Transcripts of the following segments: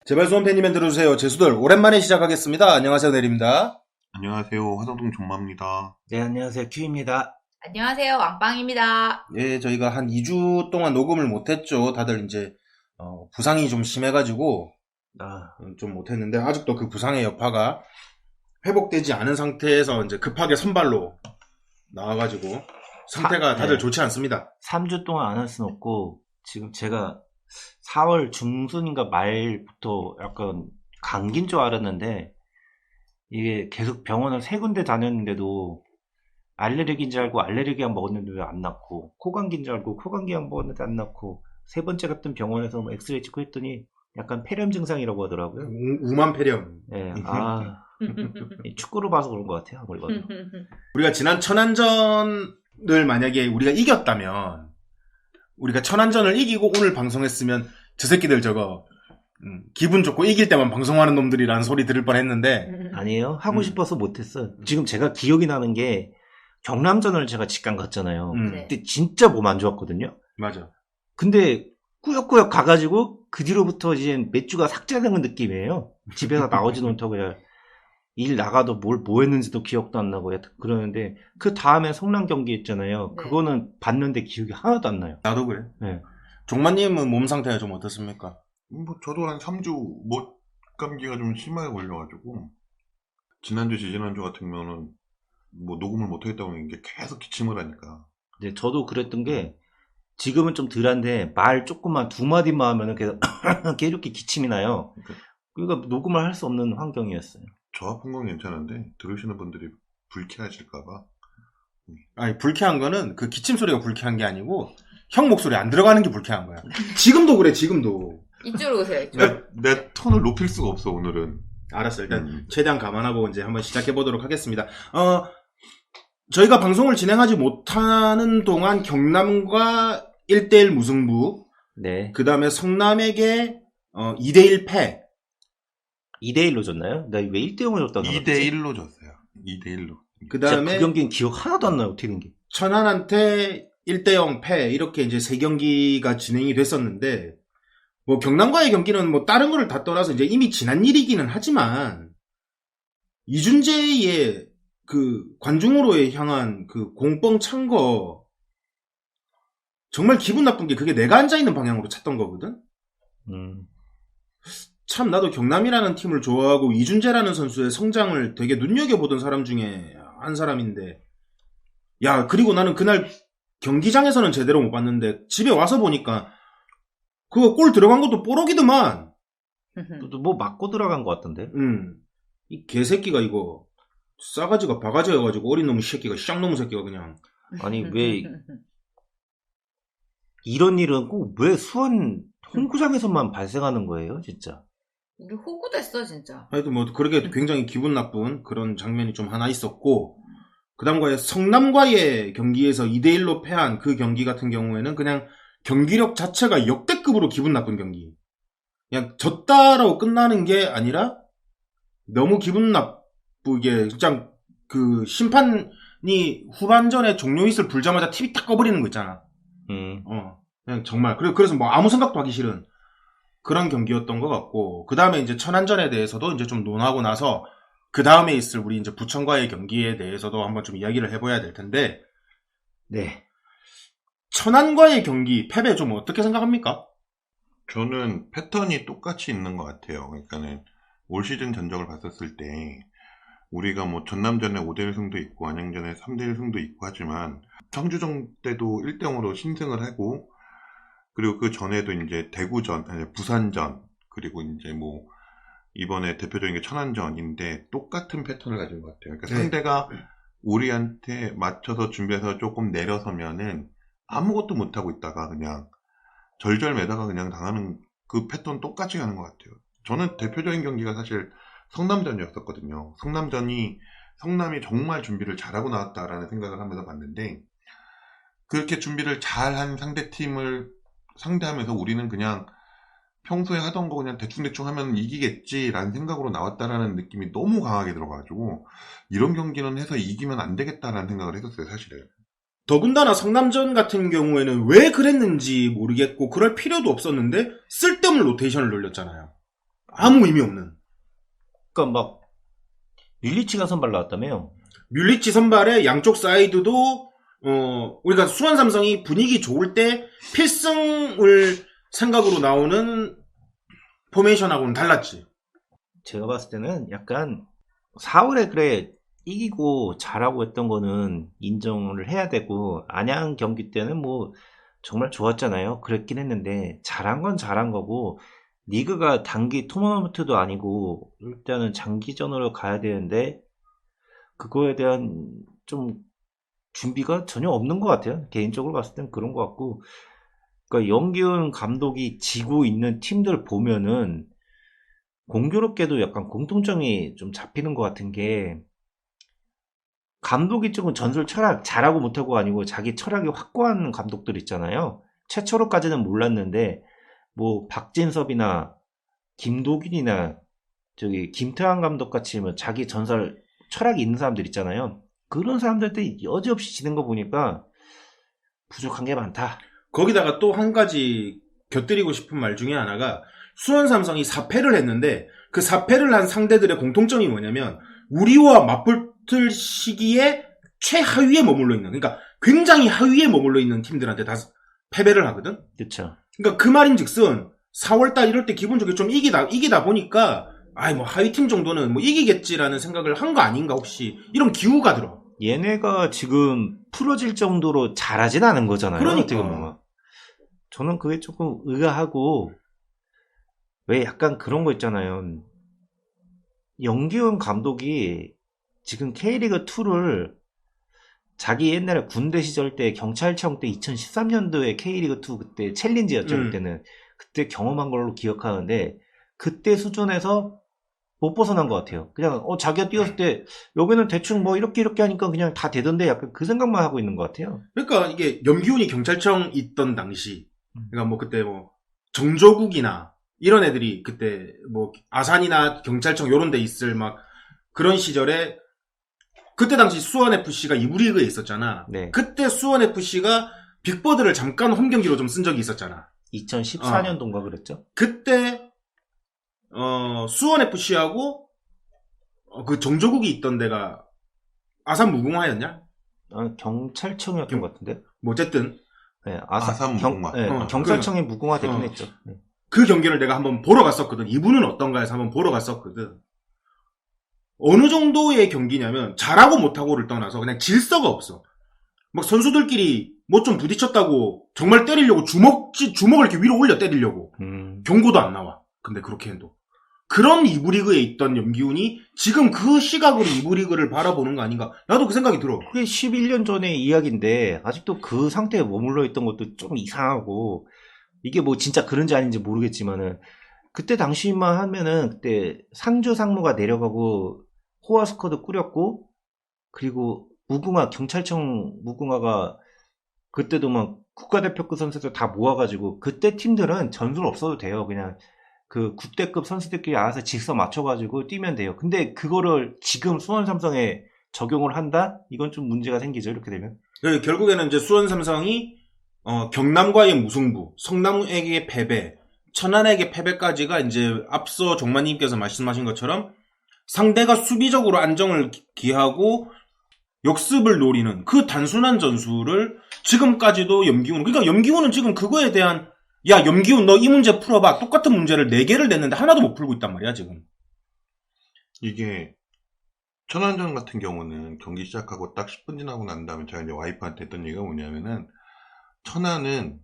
제발 소원 팬이면 들어주세요. 제수들 오랜만에 시작하겠습니다. 안녕하세요, 내리입니다. 안녕하세요. 화성동 존마입니다. 네, 안녕하세요. 큐입니다. 안녕하세요. 왕빵입니다. 예, 저희가 한 2주 동안 녹음을 못했죠. 다들 이제 부상이 좀 심해가지고 좀 못했는데 아직도 그 부상의 여파가 회복되지 않은 상태에서 이제 급하게 선발로 나와가지고 상태가 다들 좋지 않습니다. 3주 동안 안 할 수는 없고, 지금 제가 4월 중순인가 말부터 약간 감기인 줄 알았는데, 이게 계속 병원을 3군데 다녔는데도 알레르기인 줄 알고 알레르기약 먹었는데 왜 안 낫고, 코감기인 줄 알고 코감기약 먹었는데 안 낫고, 세 번째 같은 병원에서 엑스레이 찍고 했더니 약간 폐렴 증상이라고 하더라고요. 우만 폐렴. 네, 축구를 봐서 그런 것 같아요. 아무리 봐도. 우리가 지난 천안전을 만약에 우리가 이겼다면, 우리가 천안전을 이기고 오늘 방송했으면 저 새끼들 저거 기분 좋고 이길 때만 방송하는 놈들이라는 소리 들을 뻔했는데 아니에요. 하고 싶어서 못했어요. 지금 제가 기억이 나는 게 경남전을 제가 직관 갔잖아요. 네. 그때 진짜 몸 안 좋았거든요. 맞아. 근데 꾸역꾸역 가가지고 그 뒤로부터 이제 몇 주가 삭제되는 느낌이에요. 집에서 나오지도 못하고 그냥 일 나가도 뭐 했는지도 기억도 안 나고 그러는데 그 다음에 성남 경기 있잖아요. 네. 그거는 봤는데 기억이 하나도 안 나요. 나도 그래. 네. 종만님은 몸 상태가 좀 어떻습니까? 저도 한 3주 못 감기가 좀 심하게 걸려가지고 지난주, 지지난주 같은 경우는 녹음을 못 하겠다고 하는 게 계속 기침을 하니까. 네, 저도 그랬던 게 지금은 좀 덜한데 말 조금만 두 마디만 하면은 계속 계속 기침이 나요. 그러니까 녹음을 할 수 없는 환경이었어요. 저 아픈 건 괜찮은데 들으시는 분들이 불쾌하실까봐. 아니, 불쾌한 거는 그 기침 소리가 불쾌한 게 아니고 형 목소리 안 들어가는 게 불쾌한 거야. 지금도 그래, 지금도. 이쪽으로 오세요. 이쪽으로. 내 톤을 높일 수가 없어 오늘은. 알았어. 일단 최대한 감안하고 이제 한번 시작해 보도록 하겠습니다. 저희가 방송을 진행하지 못하는 동안 경남과 1대1 무승부, 네. 그 다음에 성남에게 2대1 패. 2대1로 졌나요? 나 왜 1대0을 졌다고 2대1로 졌어요. 2대1로. 그 다음에 그 경기는 기억 하나도 안 나요. 어떻게 된 게. 천안한테 1대0 패. 이렇게 이제 3경기가 진행이 됐었는데, 뭐 경남과의 경기는 뭐 다른 거를 다 떠나서 이제 이미 지난 일이기는 하지만, 이준재의 그 관중으로 향한 그 공뻥 찬 거, 정말 기분 나쁜 게 그게 내가 앉아있는 방향으로 찼던 거거든? 참 나도 경남이라는 팀을 좋아하고 이준재라는 선수의 성장을 되게 눈여겨보던 사람 중에 한 사람인데, 야, 그리고 나는 그날 경기장에서는 제대로 못 봤는데 집에 와서 보니까 그거 골 들어간 것도 뽀록이더만. 뭐 맞고 들어간 것 같던데. 이 개새끼가 이거 싸가지가 바가지여가지고 어린 놈의 새끼가 쌍놈의 새끼가 그냥. 아니 왜 이런 일은 꼭 왜 수원 홍구장에서만 발생하는 거예요, 진짜? 우리 호구됐어 진짜. 하여튼 뭐 그렇게 굉장히 기분 나쁜 그런 장면이 좀 하나 있었고, 그 다음에 성남과의 경기에서 2대1로 패한 그 경기 같은 경우에는 그냥 경기력 자체가 역대급으로 기분 나쁜 경기. 그냥 졌다라고 끝나는 게 아니라 너무 기분 나쁘게 진짜 그 심판이 후반전에 종료 휘슬 불자마자 TV 딱 꺼버리는 거 있잖아. 그냥 정말 그래서 뭐 아무 생각도 하기 싫은 그런 경기였던 것 같고, 그 다음에 이제 천안전에 대해서도 이제 좀 논하고 나서 그 다음에 있을 우리 이제 부천과의 경기에 대해서도 한번 좀 이야기를 해봐야 될 텐데, 네. 천안과의 경기 패배 좀 어떻게 생각합니까? 저는 패턴이 똑같이 있는 것 같아요. 그러니까는 올 시즌 전적을 봤었을 때 우리가 뭐 전남전에 5대1 승도 있고 안양전에 3대1 승도 있고 하지만 청주전 때도 1대0으로 신승을 하고, 그리고 그 전에도 이제 대구전, 아니 부산전, 그리고 이제 뭐 이번에 대표적인 게 천안전인데 똑같은 패턴을 가진 것 같아요. 그러니까 상대가 우리한테 맞춰서 준비해서 조금 내려서면은 아무것도 못하고 있다가 그냥 절절매다가 그냥 당하는 그 패턴 똑같이 가는 것 같아요. 저는 대표적인 경기가 사실 성남전이었었거든요. 성남이 정말 준비를 잘하고 나왔다라는 생각을 하면서 봤는데, 그렇게 준비를 잘한 상대팀을 상대하면서 우리는 그냥 평소에 하던 거 그냥 대충대충 하면 이기겠지라는 생각으로 나왔다라는 느낌이 너무 강하게 들어가지고 이런 경기는 해서 이기면 안 되겠다라는 생각을 했었어요, 사실은. 더군다나 성남전 같은 경우에는 왜 그랬는지 모르겠고 그럴 필요도 없었는데 쓸데없는 로테이션을 돌렸잖아요. 아무 의미 없는. 그러니까 막 릴리치가 선발 나왔다며요. 뮬리치 선발에 양쪽 사이드도 우리가 수원 삼성이 분위기 좋을 때 필승을 생각으로 나오는 포메이션하고는 달랐지. 제가 봤을 때는 약간 4월에 그래 이기고 잘하고 했던 거는 인정을 해야 되고, 안양 경기 때는 뭐 정말 좋았잖아요. 그랬긴 했는데 잘한 건 잘한 거고, 리그가 단기 토너먼트도 아니고 일단은 장기전으로 가야 되는데 그거에 대한 좀 준비가 전혀 없는 것 같아요. 개인적으로 봤을 땐 그런 것 같고, 그러니까 영기훈 감독이 지고 있는 팀들 보면은 공교롭게도 약간 공통점이 좀 잡히는 것 같은 게, 감독이 조금 전술 철학 잘하고 못하고 아니고 자기 철학이 확고한 감독들 있잖아요. 최초로까지는 몰랐는데 뭐 박진섭이나 김도균이나 저기 김태환 감독 같이 뭐 자기 전설 철학이 있는 사람들 있잖아요. 그런 사람들한테 여지없이 지는 거 보니까 부족한 게 많다. 거기다가 또 한 가지 곁들이고 싶은 말 중에 하나가, 수원 삼성이 4패를 했는데 그 4패를 한 상대들의 공통점이 뭐냐면 우리와 맞붙을 시기에 최하위에 머물러 있는, 그러니까 굉장히 하위에 머물러 있는 팀들한테 다 패배를 하거든. 그렇죠. 그러니까 그 말인즉슨 4월달 이럴 때 기분 좋게 좀 이기다 보니까 뭐 하위 팀 정도는 뭐 이기겠지라는 생각을 한 거 아닌가, 혹시 이런 기우가 들어. 얘네가 지금 풀어질 정도로 잘하진 않은 거잖아요. 그러니까. 어떻게 보면. 저는 그게 조금 의아하고, 왜 약간 그런 거 있잖아요. 영기훈 감독이 지금 K리그2를 자기 옛날에 군대 시절 때 경찰청 때 2013년도에 K리그2 그때 챌린지였죠. 그때는. 그때 경험한 걸로 기억하는데 그때 수준에서 못 벗어난 것 같아요. 그냥 자기가 뛰었을 때 여기는 대충 뭐 이렇게 하니까 그냥 다 되던데, 약간 그 생각만 하고 있는 것 같아요. 그러니까 이게 염기훈이 경찰청 있던 당시, 그러니까 뭐 그때 뭐 정조국이나 이런 애들이 그때 뭐 아산이나 경찰청 요런 데 있을 막 그런 시절에, 그때 당시 수원FC가 2부 리그에 있었잖아. 네. 그때 수원FC가 빅버드를 잠깐 홈 경기로 좀 쓴 적이 있었잖아. 2014년도인가 그랬죠? 그때 수원FC하고 그 정조국이 있던 데가 아산 무궁화였냐? 경찰청이었던 것 같은데. 뭐 어쨌든 네, 아산 무궁화. 경찰청이 무궁화 되긴 했죠. 네. 그 경기를 내가 한번 보러 갔었거든. 이분은 어떤가 해서 한번 보러 갔었거든. 어느 정도의 경기냐면 잘하고 못하고를 떠나서 그냥 질서가 없어. 막 선수들끼리 뭐 좀 부딪혔다고 정말 때리려고 주먹을 이렇게 위로 올려 때리려고. 경고도 안 나와. 근데 그렇게 해도. 그런 2부 리그에 있던 염기훈이 지금 그 시각으로 2부 리그를 바라보는 거 아닌가? 나도 그 생각이 들어. 그게 11년 전의 이야기인데 아직도 그 상태에 머물러 있던 것도 좀 이상하고, 이게 뭐 진짜 그런지 아닌지 모르겠지만은 그때 당시만 하면은 그때 상주 상무가 내려가고 호화 스쿼드 꾸렸고, 그리고 경찰청 무궁화가 그때도 막 국가대표급 선수들 다 모아가지고, 그때 팀들은 전술 없어도 돼요. 그냥 그 국대급 선수들끼리 알아서 직서 맞춰가지고 뛰면 돼요. 근데 그거를 지금 수원 삼성에 적용을 한다? 이건 좀 문제가 생기죠, 이렇게 되면. 결국에는 이제 수원 삼성이 경남과의 무승부, 성남에게 패배, 천안에게 패배까지가 이제 앞서 종만님께서 말씀하신 것처럼 상대가 수비적으로 안정을 기하고 역습을 노리는 그 단순한 전술을 지금까지도 그러니까 염기훈은 지금 그거에 대한, 야 염기훈 너 이 문제 풀어봐, 똑같은 문제를 4개를 냈는데 하나도 못 풀고 있단 말이야 지금. 이게 천안전 같은 경우는 경기 시작하고 딱 10분 지나고 난 다음에 제가 이제 와이프한테 했던 얘기가 뭐냐면은, 천안은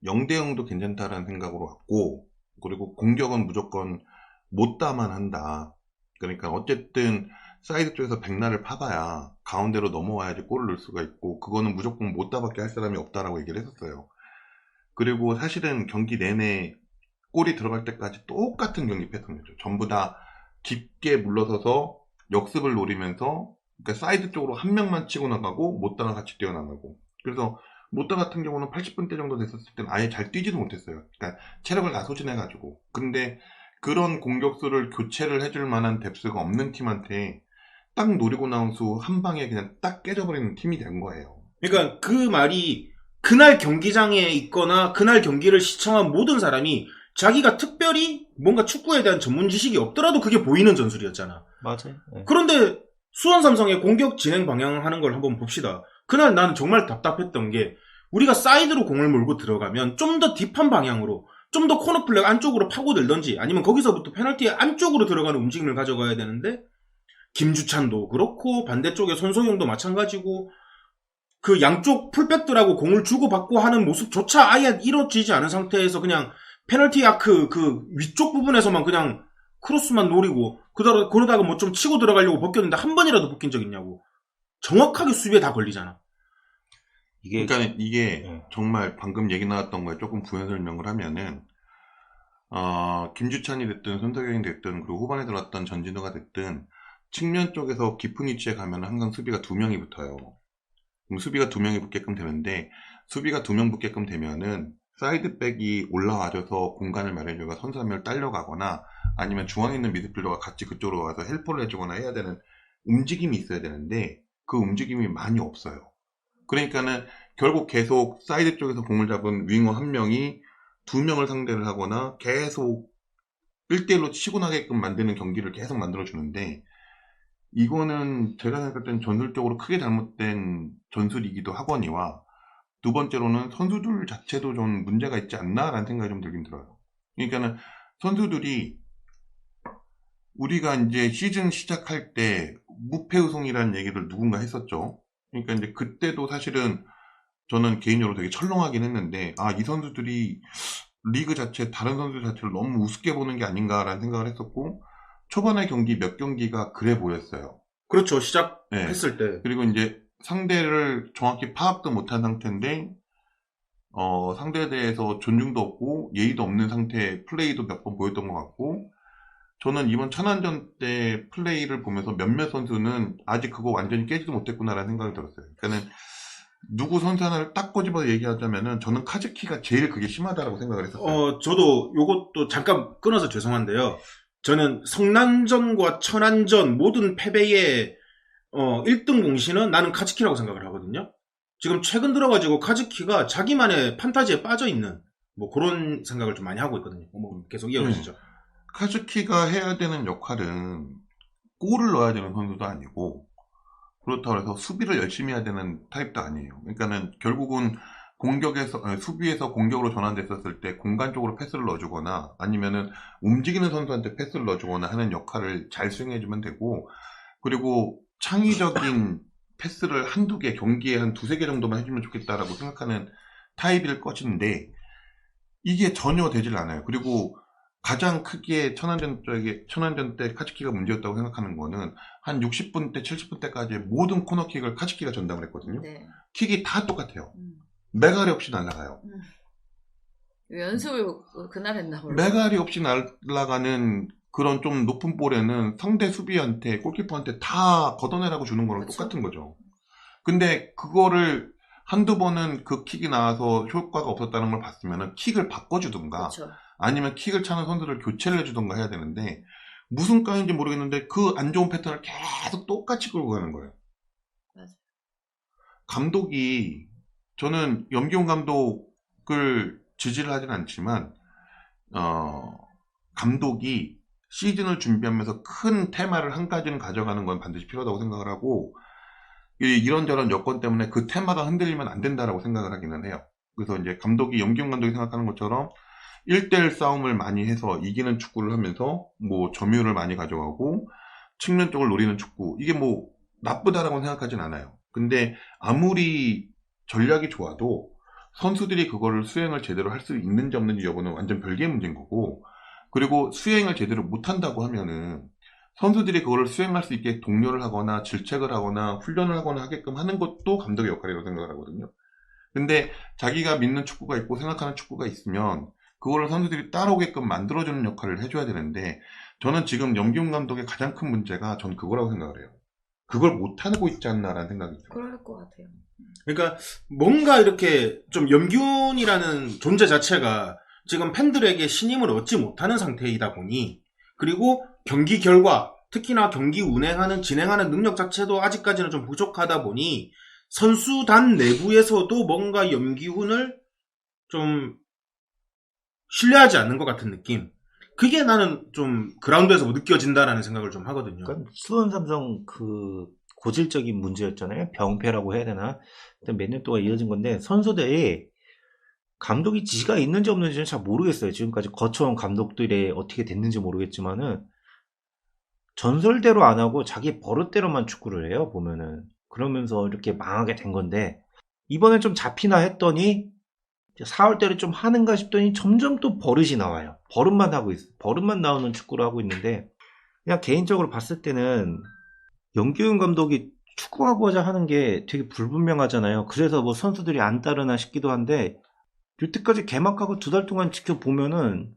0대0도 괜찮다라는 생각으로 왔고, 그리고 공격은 무조건 못다만 한다. 그러니까 어쨌든 사이드 쪽에서 백날을 파봐야 가운데로 넘어와야지 골을 넣을 수가 있고, 그거는 무조건 못다밖에 할 사람이 없다라고 얘기를 했었어요. 그리고 사실은 경기 내내 골이 들어갈 때까지 똑같은 경기 패턴이죠. 전부 다 깊게 물러서서 역습을 노리면서, 그러니까 사이드 쪽으로 한 명만 치고 나가고 못다가 같이 뛰어나가고. 그래서 못다 같은 경우는 80분대 정도 됐었을 때는 아예 잘 뛰지도 못했어요. 그러니까 체력을 다 소진해가지고. 근데 그런 공격수를 교체를 해줄 만한 뎁스가 없는 팀한테 딱 노리고 나온 수 한 방에 그냥 딱 깨져버리는 팀이 된 거예요. 그러니까 그 말이 그날 경기장에 있거나 그날 경기를 시청한 모든 사람이 자기가 특별히 뭔가 축구에 대한 전문 지식이 없더라도 그게 보이는 전술이었잖아. 맞아요. 네. 그런데 수원 삼성의 공격 진행 방향을 하는 걸 한번 봅시다. 그날 나는 정말 답답했던 게 우리가 사이드로 공을 몰고 들어가면 좀 더 딥한 방향으로 좀 더 코너 플렉 안쪽으로 파고들던지 아니면 거기서부터 페널티 안쪽으로 들어가는 움직임을 가져가야 되는데 김주찬도 그렇고 반대쪽에 손소용도 마찬가지고 그 양쪽 풀백들하고 공을 주고받고 하는 모습조차 아예 이루어지지 않은 상태에서 그냥 페널티 아크 그 위쪽 부분에서만 그냥 크로스만 노리고 그러다가 뭐 좀 치고 들어가려고 벗겼는데 한 번이라도 벗긴 적 있냐고. 정확하게 수비에 다 걸리잖아. 그러니까 이게 네. 정말 방금 얘기 나왔던 거에 조금 부연 설명을 하면은 김주찬이 됐든 손석영이 됐든 그리고 후반에 들어왔던 전진우가 됐든 측면 쪽에서 깊은 위치에 가면 항상 수비가 2명이 붙어요. 그럼 수비가 2명이 붙게끔 되는데 수비가 2명 붙게끔 되면은 사이드백이 올라와줘서 공간을 마련해주고 선수 한 명을 딸려가거나 아니면 중앙에 있는 미드필더가 같이 그쪽으로 와서 헬프를 해주거나 해야 되는 움직임이 있어야 되는데 그 움직임이 많이 없어요. 그러니까는 결국 계속 사이드 쪽에서 공을 잡은 윙어 한 명이 2명을 상대를 하거나 계속 1대1로 치고 나게끔 만드는 경기를 계속 만들어주는데 이거는 제가 생각할 땐 전술적으로 크게 잘못된 전술이기도 하거니와 두 번째로는 선수들 자체도 좀 문제가 있지 않나라는 생각이 좀 들긴 들어요. 그러니까는 선수들이 우리가 이제 시즌 시작할 때 무패우승이라는 얘기를 누군가 했었죠. 그러니까 이제 그때도 사실은 저는 개인적으로 되게 철렁하긴 했는데 이 선수들이 리그 자체 다른 선수 자체를 너무 우습게 보는 게 아닌가라는 생각을 했었고 초반의 경기 몇 경기가 그래 보였어요. 그렇죠. 시작했을 때. 그리고 이제 상대를 정확히 파악도 못한 상태인데 상대에 대해서 존중도 없고 예의도 없는 상태의 플레이도 몇 번 보였던 것 같고 저는 이번 천안전 때 플레이를 보면서 몇몇 선수는 아직 그거 완전히 깨지도 못했구나라는 생각이 들었어요. 그러니까는 누구 선수 하나를 딱 꼬집어서 얘기하자면은 저는 카즈키가 제일 그게 심하다라고 생각을 했었어요. 저도 요것도 잠깐 끊어서 죄송한데요. 저는 성남전과 천안전 모든 패배의 1등 공신은 나는 카즈키라고 생각을 하거든요. 지금 최근 들어가지고 카즈키가 자기만의 판타지에 빠져있는 뭐 그런 생각을 좀 많이 하고 있거든요. 뭐 계속 이어가시죠. 카즈키가 해야 되는 역할은 골을 넣어야 되는 선수도 아니고 그렇다고 해서 수비를 열심히 해야 되는 타입도 아니에요. 그러니까는 결국은 수비에서 공격으로 전환됐었을 때 공간 쪽으로 패스를 넣어주거나 아니면은 움직이는 선수한테 패스를 넣어주거나 하는 역할을 잘 수행해주면 되고 그리고 창의적인 패스를 한두 개, 경기에 한 두세 개 정도만 해주면 좋겠다라고 생각하는 타입일 것인데 이게 전혀 되질 않아요. 그리고 가장 크게 천안전 때 카즈키가 문제였다고 생각하는 거는 한 60분 때, 70분 때까지 모든 코너킥을 카즈키가 전담을 했거든요. 네. 킥이 다 똑같아요. 메가리 없이 날아가요. 연습을 그날 했나 몰라. 메가리 없이 날아가는 그런 좀 높은 볼에는 상대 수비한테, 골키퍼한테 다 걷어내라고 주는 거랑 그쵸? 똑같은 거죠. 근데 그거를 한두 번은 그 킥이 나와서 효과가 없었다는 걸 봤으면 킥을 바꿔주든가 그쵸. 아니면 킥을 차는 선수를 교체를 해주던가 해야 되는데 무슨 까인지 모르겠는데 그 안 좋은 패턴을 계속 똑같이 끌고 가는 거예요. 맞아. 감독이 저는 염기훈 감독을 지지를 하진 않지만 감독이 시즌을 준비하면서 큰 테마를 한 가지는 가져가는 건 반드시 필요하다고 생각을 하고 이런저런 여건 때문에 그 테마가 흔들리면 안 된다라고 생각을 하기는 해요. 그래서 이제 염기훈 감독이 생각하는 것처럼 1대1 싸움을 많이 해서 이기는 축구를 하면서 뭐 점유율을 많이 가져가고 측면 쪽을 노리는 축구 이게 뭐 나쁘다라고 생각하진 않아요. 근데 아무리 전략이 좋아도 선수들이 그거를 수행을 제대로 할 수 있는지 없는지 여부는 완전 별개의 문제인 거고 그리고 수행을 제대로 못한다고 하면은 선수들이 그거를 수행할 수 있게 독려를 하거나 질책을 하거나 훈련을 하거나 하게끔 하는 것도 감독의 역할이라고 생각을 하거든요. 근데 자기가 믿는 축구가 있고 생각하는 축구가 있으면 그거를 선수들이 따라오게끔 만들어주는 역할을 해줘야 되는데 저는 지금 염기훈 감독의 가장 큰 문제가 전 그거라고 생각을 해요. 그걸 못하고 있지 않나라는 생각이 들어요. 그럴 것 같아요. 그러니까 뭔가 이렇게 좀 염균이라는 존재 자체가 지금 팬들에게 신임을 얻지 못하는 상태이다 보니 그리고 경기 결과 특히나 경기 진행하는 능력 자체도 아직까지는 좀 부족하다 보니 선수단 내부에서도 뭔가 염기훈을 좀 신뢰하지 않는 것 같은 느낌. 그게 나는 좀 그라운드에서 뭐 느껴진다라는 생각을 좀 하거든요. 그러니까 수원 삼성 그 고질적인 문제였잖아요. 병폐라고 해야 되나? 몇 년 동안 이어진 건데 선수들이 감독이 지시가 있는지 없는지는 잘 모르겠어요. 지금까지 거쳐온 감독들이 어떻게 됐는지 모르겠지만은 전설대로 안 하고 자기 버릇대로만 축구를 해요. 보면은 그러면서 이렇게 망하게 된 건데 이번에 좀 잡히나 했더니 4월달에 좀 하는가 싶더니 점점 또 버릇이 나와요. 버릇만 하고 있어. 버릇만 나오는 축구를 하고 있는데 그냥 개인적으로 봤을 때는 염기훈 감독이 축구하고자 하는 게 되게 불분명하잖아요. 그래서 뭐 선수들이 안 따르나 싶기도 한데 여태까지 개막하고 2달 동안 지켜보면은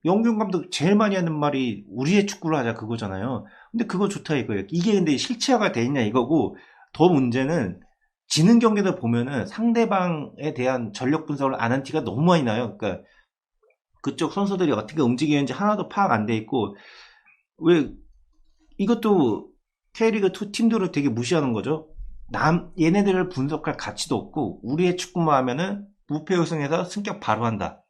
염기훈 감독 제일 많이 하는 말이 우리의 축구를 하자 그거잖아요. 근데 그거 좋다 이거예요. 이게 근데 실체화가 돼 있냐 이거고 더 문제는 지는 경기들 보면은 상대방에 대한 전력 분석을 안 한 티가 너무 많이 나요. 그러니까 그쪽 선수들이 어떻게 움직이는지 하나도 파악 안 돼 있고 왜 이것도 K리그2 팀들을 되게 무시하는 거죠. 얘네들을 분석할 가치도 없고 우리의 축구만 하면은 무패 우승해서 승격 바로 한다.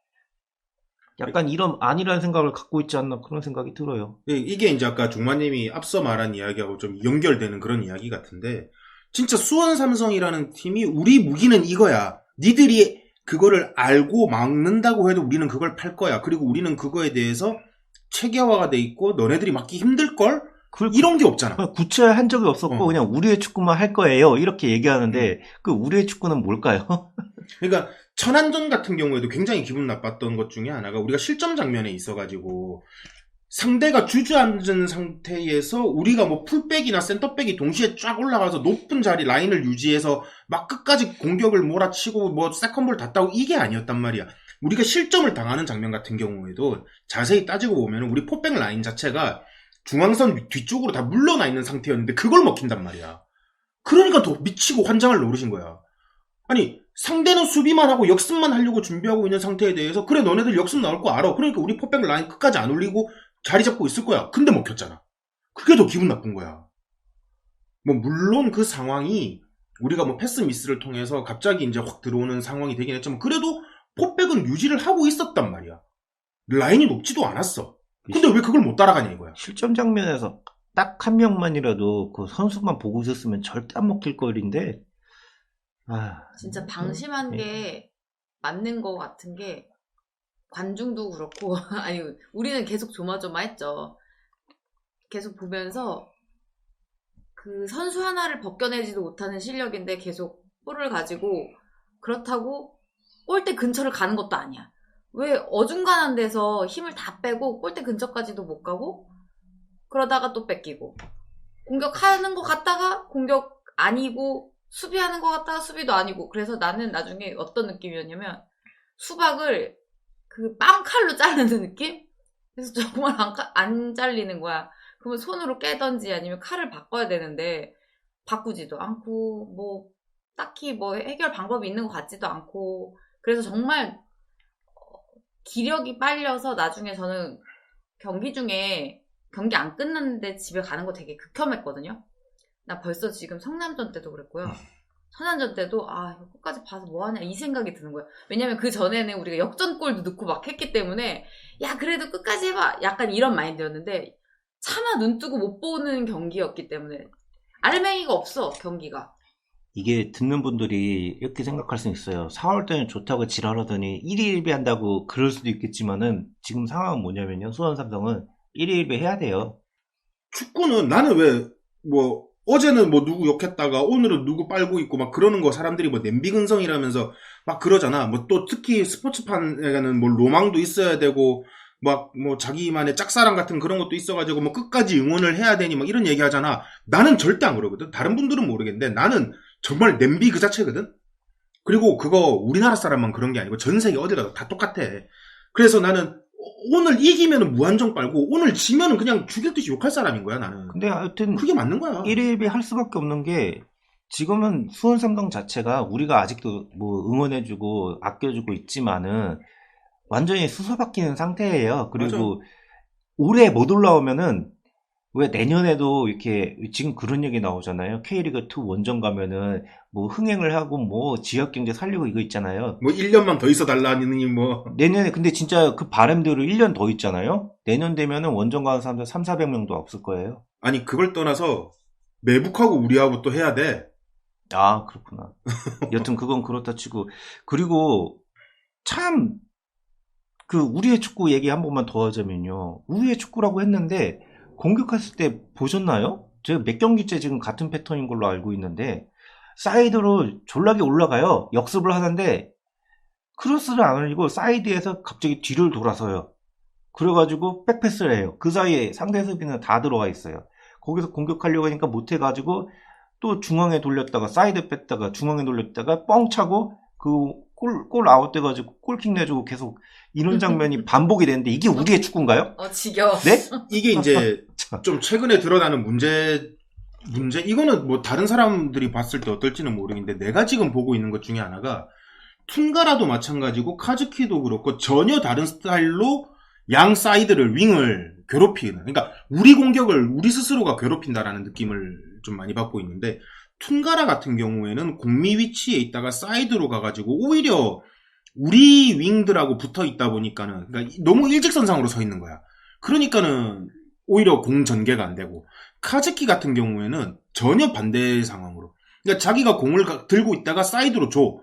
약간 이런 아니라는 생각을 갖고 있지 않나 그런 생각이 들어요. 이게 이제 아까 중마님이 앞서 말한 이야기하고 좀 연결되는 그런 이야기 같은데 진짜 수원 삼성이라는 팀이 우리 무기는 이거야. 니들이 그거를 알고 막는다고 해도 우리는 그걸 팔 거야. 그리고 우리는 그거에 대해서 체계화가 돼 있고 너네들이 막기 힘들걸? 이런 게 없잖아. 구체화한 적이 없었고 그냥 우리의 축구만 할 거예요. 이렇게 얘기하는데 그 우리의 축구는 뭘까요? 그러니까 천안전 같은 경우에도 굉장히 기분 나빴던 것 중에 하나가 우리가 실점 장면에 있어가지고 상대가 주저앉은 상태에서 우리가 뭐 풀백이나 센터백이 동시에 쫙 올라가서 높은 자리 라인을 유지해서 막 끝까지 공격을 몰아치고 뭐 세컨볼 다 따고 이게 아니었단 말이야. 우리가 실점을 당하는 장면 같은 경우에도 자세히 따지고 보면 우리 포백 라인 자체가 중앙선 뒤쪽으로 다 물러나 있는 상태였는데 그걸 먹힌단 말이야. 그러니까 더 미치고 환장을 노르신 거야. 아니 상대는 수비만 하고 역습만 하려고 준비하고 있는 상태에 대해서 그래 너네들 역습 나올 거 알아. 그러니까 우리 포백 라인 끝까지 안 올리고 자리 잡고 있을 거야. 근데 먹혔잖아. 그게 더 기분 나쁜 거야. 뭐 물론 그 상황이 우리가 뭐 패스 미스를 통해서 갑자기 이제 확 들어오는 상황이 되긴 했지만 그래도 포백은 유지를 하고 있었단 말이야. 라인이 높지도 않았어. 근데 왜 그걸 못 따라가냐 이거야. 실점 장면에서 딱 한 명만이라도 그 선수만 보고 있었으면 절대 안 먹힐 거리인데 진짜 방심한 게 맞는 거 같은 게 관중도 그렇고 아니 우리는 계속 조마조마했죠. 계속 보면서 그 선수 하나를 벗겨내지도 못하는 실력인데 계속 볼을 가지고 그렇다고 골대 근처를 가는 것도 아니야. 왜 어중간한 데서 힘을 다 빼고 골대 근처까지도 못 가고 그러다가 또 뺏기고 공격하는 것 같다가 공격 아니고 수비하는 것 같다가 수비도 아니고 그래서 나는 나중에 어떤 느낌이었냐면 수박을 그 빵칼로 자르는 느낌? 그래서 정말 안 잘리는 거야. 그러면 손으로 깨던지 아니면 칼을 바꿔야 되는데 바꾸지도 않고 뭐 딱히 뭐 해결 방법이 있는 것 같지도 않고 그래서 정말 기력이 빨려서 나중에 저는 경기 중에 경기 안 끝났는데 집에 가는 거 되게 극혐했거든요. 나 벌써 지금 성남전 때도 그랬고요. 천안전 때도 이거 끝까지 봐서 뭐하냐 이 생각이 드는 거야. 왜냐면 그 전에는 우리가 역전골도 넣고 막 했기 때문에 야 그래도 끝까지 해봐 약간 이런 마인드였는데 차마 눈 뜨고 못 보는 경기였기 때문에 알맹이가 없어 경기가. 이게 듣는 분들이 이렇게 생각할 수 있어요. 4월 때는 좋다고 지랄하더니 1위 1비 한다고 그럴 수도 있겠지만은 지금 상황은 뭐냐면요. 수원 삼성은 1위 1비 해야 돼요. 축구는 나는 왜 뭐 어제는 뭐 누구 욕했다가 오늘은 누구 빨고 있고 막 그러는 거 사람들이 뭐 냄비근성이라면서 막 그러잖아. 뭐 또 특히 스포츠판에는 뭐 로망도 있어야 되고 막 뭐 자기만의 짝사랑 같은 그런 것도 있어가지고 뭐 끝까지 응원을 해야 되니 막 이런 얘기 하잖아. 나는 절대 안 그러거든. 다른 분들은 모르겠는데 나는 정말 냄비 그 자체거든. 그리고 그거 우리나라 사람만 그런 게 아니고 전 세계 어디 가도 다 똑같아. 그래서 나는 오늘 이기면은 무한정 빨고 오늘 지면은 그냥 죽일 듯이 욕할 사람인 거야 나는. 근데 하여튼 그게 맞는 거야. 1위 1비 할 수밖에 없는 게 지금은 수원 삼성 자체가 우리가 아직도 뭐 응원해주고 아껴주고 있지만은 완전히 수소바뀌는 상태예요. 그리고 맞아. 올해 못 올라오면은 왜 내년에도 이렇게 지금 그런 얘기 나오잖아요. K리그 2 원정 가면은 뭐 흥행을 하고 뭐 지역 경제 살리고 이거 있잖아요. 뭐 1년만 더 있어 달라니 뭐. 내년에 근데 진짜 그 바람대로 1년 더 있잖아요. 내년 되면은 원정 가는 사람들 300~400명도 없을 거예요. 아니 그걸 떠나서 매북하고 우리하고 또 해야 돼. 아, 그렇구나. 여튼 그건 그렇다 치고 그리고 참 그 우리의 축구 얘기 한 번만 더 하자면요. 우리의 축구라고 했는데 공격했을 때 보셨나요? 제가 몇 경기째 지금 같은 패턴인 걸로 알고 있는데 사이드로 졸라게 올라가요. 역습을 하는데 크로스를 안 올리고 사이드에서 갑자기 뒤를 돌아서요. 그래가지고 백패스를 해요. 그 사이에 상대 수비는 다 들어와 있어요. 거기서 공격하려고 하니까 못해가지고 또 중앙에 돌렸다가 사이드 뺐다가 중앙에 돌렸다가 뻥 차고 그 골 아웃돼가지고 골킥 내주고 계속 이런 장면이 반복이 되는데 이게 우리의 축구인가요? 지겨워. 네? 이게 이제 좀 최근에 드러나는 문제 이거는 뭐 다른 사람들이 봤을 때 어떨지는 모르겠는데 내가 지금 보고 있는 것 중에 하나가 툰가라도 마찬가지고 카즈키도 그렇고 전혀 다른 스타일로 양 사이드를 윙을 괴롭히는, 그러니까 우리 공격을 우리 스스로가 괴롭힌다라는 느낌을 좀 많이 받고 있는데 툰가라 같은 경우에는 공미 위치에 있다가 사이드로 가가지고 오히려 우리 윙들하고 붙어 있다 보니까는 그러니까 너무 일직선상으로 서 있는 거야. 그러니까는 오히려 공 전개가 안 되고 카즈키 같은 경우에는 전혀 반대 상황으로, 그러니까 자기가 공을 들고 있다가 사이드로 줘.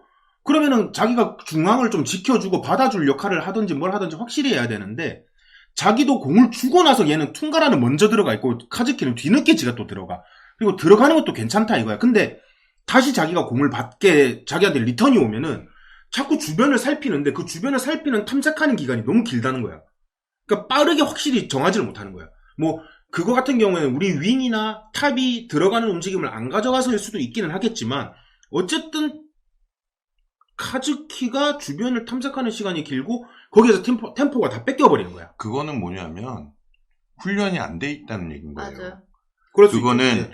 그러면은 자기가 중앙을 좀 지켜주고 받아줄 역할을 하든지 뭘 하든지 확실히 해야 되는데 자기도 공을 주고 나서 얘는 퉁가라는 먼저 들어가 있고 카즈키는 뒤늦게 지가 또 들어가. 그리고 들어가는 것도 괜찮다 이거야. 근데 다시 자기가 공을 받게 자기한테 리턴이 오면은 자꾸 주변을 살피는데 그 주변을 살피는 탐색하는 기간이 너무 길다는 거야. 그러니까 빠르게 확실히 정하지를 못하는 거야. 뭐 그거 같은 경우에는 우리 윙이나 탑이 들어가는 움직임을 안 가져가서일 수도 있기는 하겠지만 어쨌든 카즈키가 주변을 탐색하는 시간이 길고 거기에서 템포가 다 뺏겨버리는 거야. 그거는 뭐냐면 훈련이 안 돼 있다는 얘기인 거예요. 맞아요. 그거는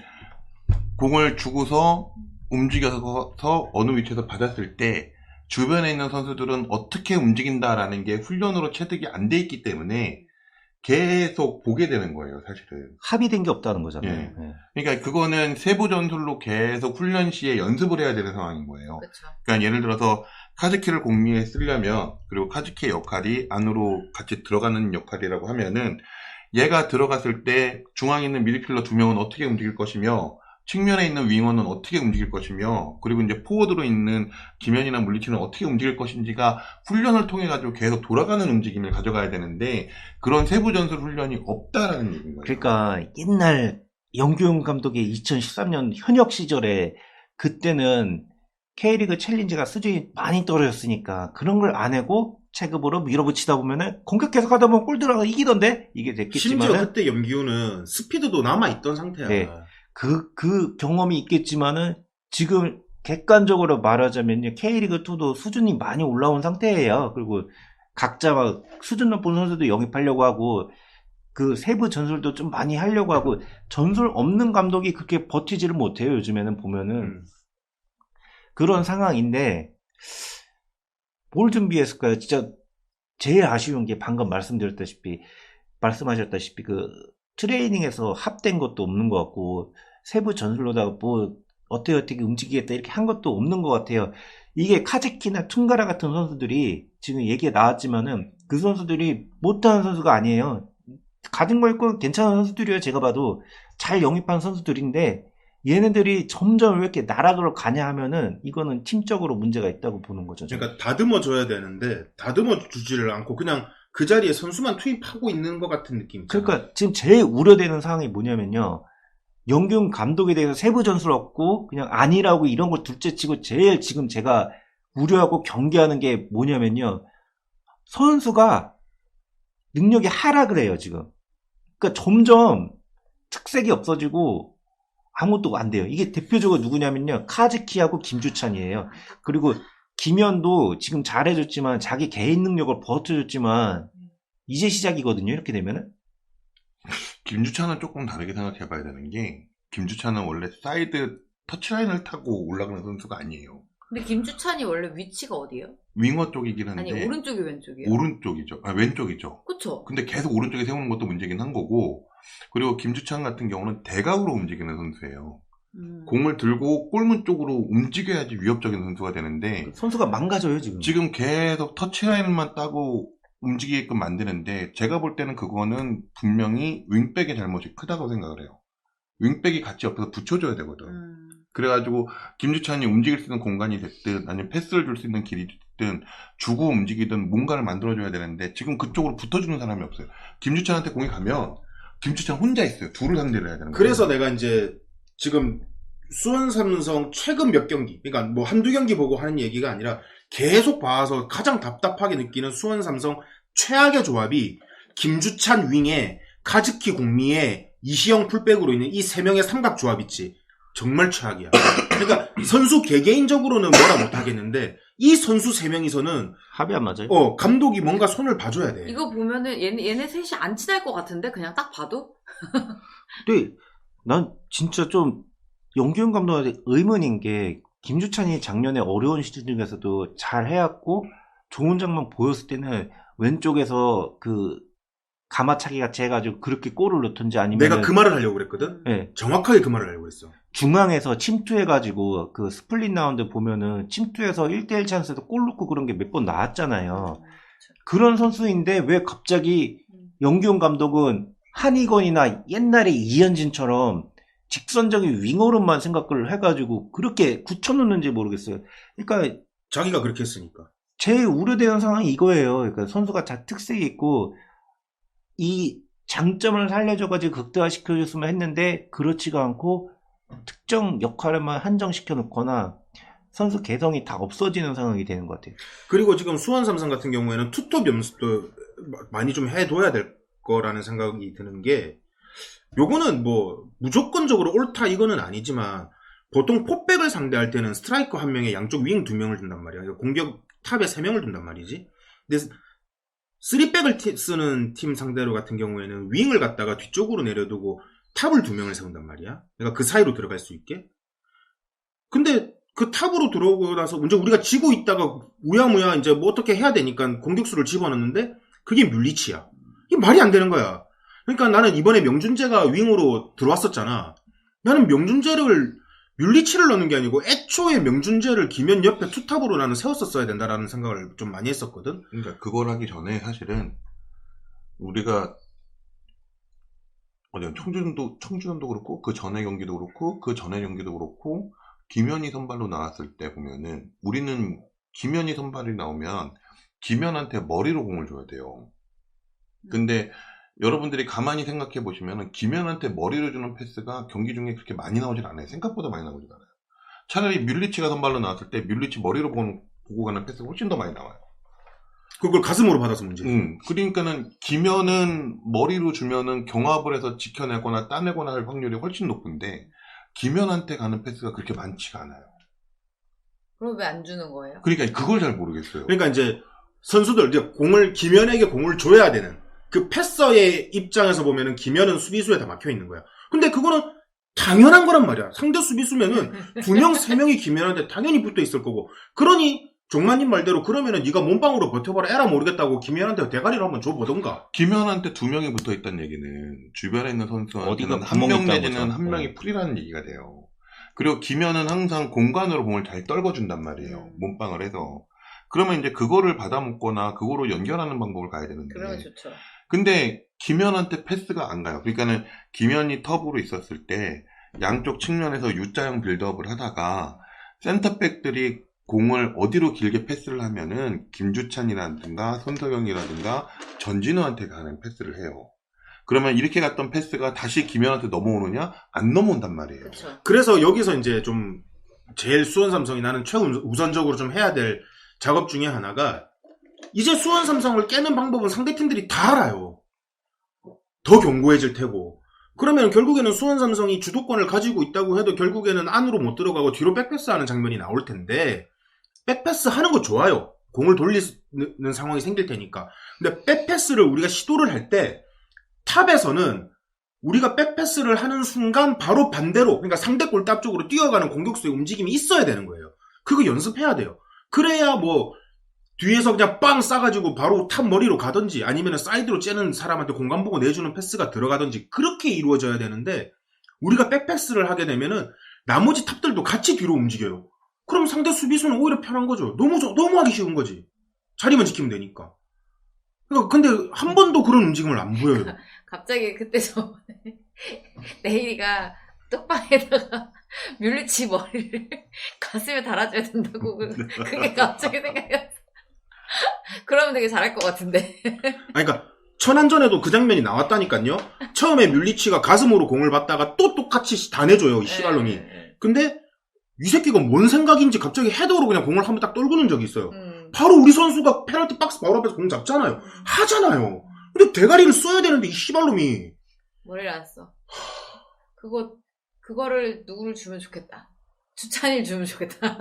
공을 주고서 움직여서 어느 위치에서 받았을 때 주변에 있는 선수들은 어떻게 움직인다라는 게 훈련으로 체득이 안 돼 있기 때문에 계속 보게 되는 거예요, 사실은. 합의된 게 없다는 거잖아요. 예. 예. 그러니까 그거는 세부 전술로 계속 훈련 시에 연습을 해야 되는 상황인 거예요. 그렇죠. 그러니까 예를 들어서 카즈키를 공미에 쓰려면, 그리고 카즈키의 역할이 안으로 같이 들어가는 역할이라고 하면은 얘가 들어갔을 때 중앙에 있는 미드필더 2명은 어떻게 움직일 것이며 측면에 있는 윙어는 어떻게 움직일 것이며 그리고 이제 포워드로 있는 김현이나 물리치는 어떻게 움직일 것인지가 훈련을 통해 가지고 계속 돌아가는 움직임을 가져가야 되는데 그런 세부 전술 훈련이 없다라는 얘기인 거예요. 그러니까 옛날 영규용 감독의 2013년 현역 시절에 그때는 K리그 챌린지가 수준이 많이 떨어졌으니까 그런 걸 안 하고 체급으로 밀어붙이다 보면은 공격 계속 하다 보면 골 들어가서 이기던데 이게 됐겠지만 심지어 그때 염기훈은 스피드도 남아있던 상태야. 네. 그 경험이 있겠지만은 지금 객관적으로 말하자면요. K리그2도 수준이 많이 올라온 상태예요. 그리고 각자 막 수준 높은 선수도 영입하려고 하고 그 세부 전술도 좀 많이 하려고 하고 전술 없는 감독이 그렇게 버티지를 못해요. 요즘에는 보면은 그런 상황인데 뭘 준비했을까요? 진짜 제일 아쉬운 게 방금 말씀하셨다시피 그 트레이닝에서 합된 것도 없는 것 같고 세부 전술로다가 뭐 어떻게 움직이겠다 이렇게 한 것도 없는 것 같아요. 이게 카즈키나 퉁가라 같은 선수들이 지금 얘기가 나왔지만은 그 선수들이 못하는 선수가 아니에요. 가진 거 있고 괜찮은 선수들이에요. 제가 봐도 잘 영입한 선수들인데 얘네들이 점점 왜 이렇게 나락으로 가냐 하면은 이거는 팀적으로 문제가 있다고 보는 거죠. 저는. 그러니까 다듬어 줘야 되는데 다듬어 주지를 않고 그냥 그 자리에 선수만 투입하고 있는 것 같은 느낌 있잖아. 그러니까 지금 제일 우려되는 상황이 뭐냐면요. 영균 감독에 대해서 세부 전술 없고 그냥 아니라고 이런 걸 둘째치고 제일 지금 제가 우려하고 경계하는 게 뭐냐면요. 선수가 능력이 하락을 해요 지금. 그러니까 점점 특색이 없어지고 아무것도 안 돼요. 이게 대표적으로 누구냐면요. 카즈키하고 김주찬이에요. 그리고 김현도 지금 잘해줬지만 자기 개인 능력을 버텨줬지만 이제 시작이거든요. 이렇게 되면은. 김주찬은 조금 다르게 생각해 봐야 되는 게 김주찬은 원래 사이드 터치라인을 타고 올라가는 선수가 아니에요. 근데 김주찬이 원래 위치가 어디예요? 윙어 쪽이긴 한데 아니 오른쪽이 왼쪽이에요? 오른쪽이죠. 아, 왼쪽이죠. 그쵸? 근데 계속 오른쪽에 세우는 것도 문제긴 한 거고 그리고 김주찬 같은 경우는 대각으로 움직이는 선수예요. 공을 들고 골문 쪽으로 움직여야지 위협적인 선수가 되는데 선수가 망가져요, 지금. 지금 계속 터치라인만 따고 움직이게끔 만드는데 제가 볼 때는 그거는 분명히 윙백의 잘못이 크다고 생각을 해요. 윙백이 같이 옆에서 붙여줘야 되거든. 그래가지고 김주찬이 움직일 수 있는 공간이 됐든 아니면 패스를 줄 수 있는 길이 됐든 주고 움직이든 뭔가를 만들어줘야 되는데 지금 그쪽으로 붙어주는 사람이 없어요. 김주찬한테 공이 가면 김주찬 혼자 있어요. 둘을 상대를 해야 되는 거예요. 그래서 내가 이제 지금 수원 삼성 최근 몇 경기, 그러니까 뭐 한두 경기 보고 하는 얘기가 아니라 계속 봐서 가장 답답하게 느끼는 수원 삼성 최악의 조합이 김주찬 윙에 카즈키 공미에 이시영 풀백으로 있는 이 세 명의 삼각 조합 있지. 정말 최악이야. 그러니까 선수 개개인적으로는 뭐라 못하겠는데 이 선수 세 명이서는 합이 안 맞아요? 감독이 뭔가 손을 봐줘야 돼. 이거 보면은 얘네 셋이 안 친할 것 같은데 그냥 딱 봐도. 근데 난 진짜 좀 영규현 감독한테 의문인 게 김주찬이 작년에 어려운 시즌 중에서도 잘 해왔고 좋은 장면 보였을 때는 왼쪽에서 그 가마차기 같이 해가지고 그렇게 골을 넣던지 아니면 내가 그 말을 하려고 그랬거든. 네, 정확하게 그 말을 하려고 했어. 중앙에서 침투해가지고 그 스플릿 라운드 보면은 침투해서 1대1 찬스에서 골 넣고 그런 게 몇 번 나왔잖아요. 그런 선수인데 왜 갑자기 영규현 감독은 한희건이나 옛날에 이현진처럼 직선적인 윙어로만 생각을 해가지고 그렇게 굳혀놓는지 모르겠어요. 그러니까 자기가 그렇게 했으니까. 제일 우려되는 상황이 이거예요. 그러니까 선수가 다 특색이 있고 이 장점을 살려줘가지고 극대화시켜줬으면 했는데 그렇지가 않고 특정 역할에만 한정시켜 놓거나 선수 개성이 다 없어지는 상황이 되는 것 같아요. 그리고 지금 수원 삼성 같은 경우에는 투톱 연습도 많이 좀 해둬야 될 거라는 생각이 드는 게 요거는 뭐 무조건적으로 옳다 이거는 아니지만 보통 포백을 상대할 때는 스트라이커 한 명에 양쪽 윙 두 명을 둔단 말이야. 공격 탑에 세 명을 둔단 말이지. 근데 3백을 쓰는 팀 상대로 같은 경우에는 윙을 갖다가 뒤쪽으로 내려두고 탑을 두 명을 세운단 말이야. 그러니까 그 사이로 들어갈 수 있게. 근데 그 탑으로 들어오고 나서 이제 우리가 지고 있다가 우야무야 이제 뭐 어떻게 해야 되니까 공격수를 집어넣는데 그게 뮬리치야. 이게 말이 안 되는 거야. 그러니까 나는 이번에 명준재가 윙으로 들어왔었잖아. 나는 명준재를 뮬리치를 넣는 게 아니고 애초에 명준재를 김현 옆에 투탑으로 나는 세웠었어야 된다라는 생각을 좀 많이 했었거든. 그러니까 그걸 하기 전에 사실은 우리가 청주전도 그렇고 그 전에 경기도 그렇고 그 전에 경기도 그렇고 김현이 선발로 나왔을 때 보면은 우리는 김현이 선발이 나오면 김현한테 머리로 공을 줘야 돼요. 근데 여러분들이 가만히 생각해 보시면은 김현한테 머리로 주는 패스가 경기 중에 그렇게 많이 나오질 않아요. 생각보다 많이 나오질 않아요. 차라리 뮬리치가 선발로 나왔을 때 뮬리치 머리로 보고 가는 패스가 훨씬 더 많이 나와요. 그걸 가슴으로 받아서 문제지. 그러니까는 김현은 머리로 주면은 경합을 해서 지켜내거나 따내거나 할 확률이 훨씬 높은데 김현한테 가는 패스가 그렇게 많지가 않아요. 그럼 왜 안 주는 거예요? 그러니까 그걸 잘 모르겠어요. 그러니까 이제 선수들 이제 김현에게 공을 줘야 되는 그 패서의 입장에서 보면은 김현은 수비수에 다 막혀 있는 거야. 근데 그거는 당연한 거란 말이야. 상대 수비수면은 2명, 3명이 김현한테 당연히 붙어 있을 거고. 그러니 종만님 말대로 그러면은 네가 몸빵으로 버텨봐라 에라 모르겠다고 김현한테 대가리를 한번 줘보던가. 김현한테 2명이 붙어 있다는 얘기는 주변에 있는 선수한테는 어디가 1명 내지는 거죠. 1명이 풀이라는 얘기가 돼요. 그리고 김현은 항상 공간으로 공을 잘 떨궈준단 말이에요. 몸빵을 해서. 그러면 이제 그거를 받아먹거나 그거로 연결하는 방법을 가야 되는데. 그러면 좋죠. 근데 김현한테 패스가 안 가요. 그러니까는 김현이 텁으로 있었을 때 양쪽 측면에서 U자형 빌드업을 하다가 센터백들이 공을 어디로 길게 패스를 하면은 김주찬이라든가 손석영이라든가 전진우한테 가는 패스를 해요. 그러면 이렇게 갔던 패스가 다시 김현한테 넘어오느냐? 안 넘어온단 말이에요. 그렇죠. 그래서 여기서 이제 좀 제일 수원 삼성이 나는 최우선적으로 좀 해야 될 작업 중에 하나가 이제 수원 삼성을 깨는 방법은 상대팀들이 다 알아요. 더 견고해질 테고. 그러면 결국에는 수원 삼성이 주도권을 가지고 있다고 해도 결국에는 안으로 못 들어가고 뒤로 백패스하는 장면이 나올 텐데 백패스 하는 거 좋아요. 공을 돌리는 상황이 생길 테니까. 근데 백패스를 우리가 시도를 할 때 탑에서는 우리가 백패스를 하는 순간 바로 반대로 그러니까 상대 골대 쪽으로 뛰어가는 공격수의 움직임이 있어야 되는 거예요. 그거 연습해야 돼요. 그래야 뭐 뒤에서 그냥 빵 싸가지고 바로 탑 머리로 가든지 아니면 사이드로 째는 사람한테 공간 보고 내주는 패스가 들어가든지 그렇게 이루어져야 되는데 우리가 백패스를 하게 되면은 나머지 탑들도 같이 뒤로 움직여요. 그럼 상대 수비수는 오히려 편한 거죠. 너무 하기 쉬운 거지. 자리만 지키면 되니까. 그러니까 근데 한 번도 그런 움직임을 안 보여요. 갑자기 그때 저번에 내일이가 뚝방에다가 뮬리치 머리를 가슴에 달아줘야 된다고 그게 갑자기 생각이 났어. 그러면 되게 잘할 것 같은데. 아니, 그러니까 천안전에도 그 장면이 나왔다니까요. 처음에 뮬리치가 가슴으로 공을 받다가 또 똑같이 다 내줘요, 이 씨발놈이. 근데 이 새끼가 뭔 생각인지 갑자기 헤더로 그냥 공을 한번 딱 떨구는 적이 있어요. 바로 우리 선수가 페널티 박스 바로 앞에서 공 잡잖아요. 하잖아요. 근데 대가리를 써야 되는데 이 씨발놈이. 머리를 안 써. 그거를 누구를 주면 좋겠다. 주찬이를 주면 좋겠다.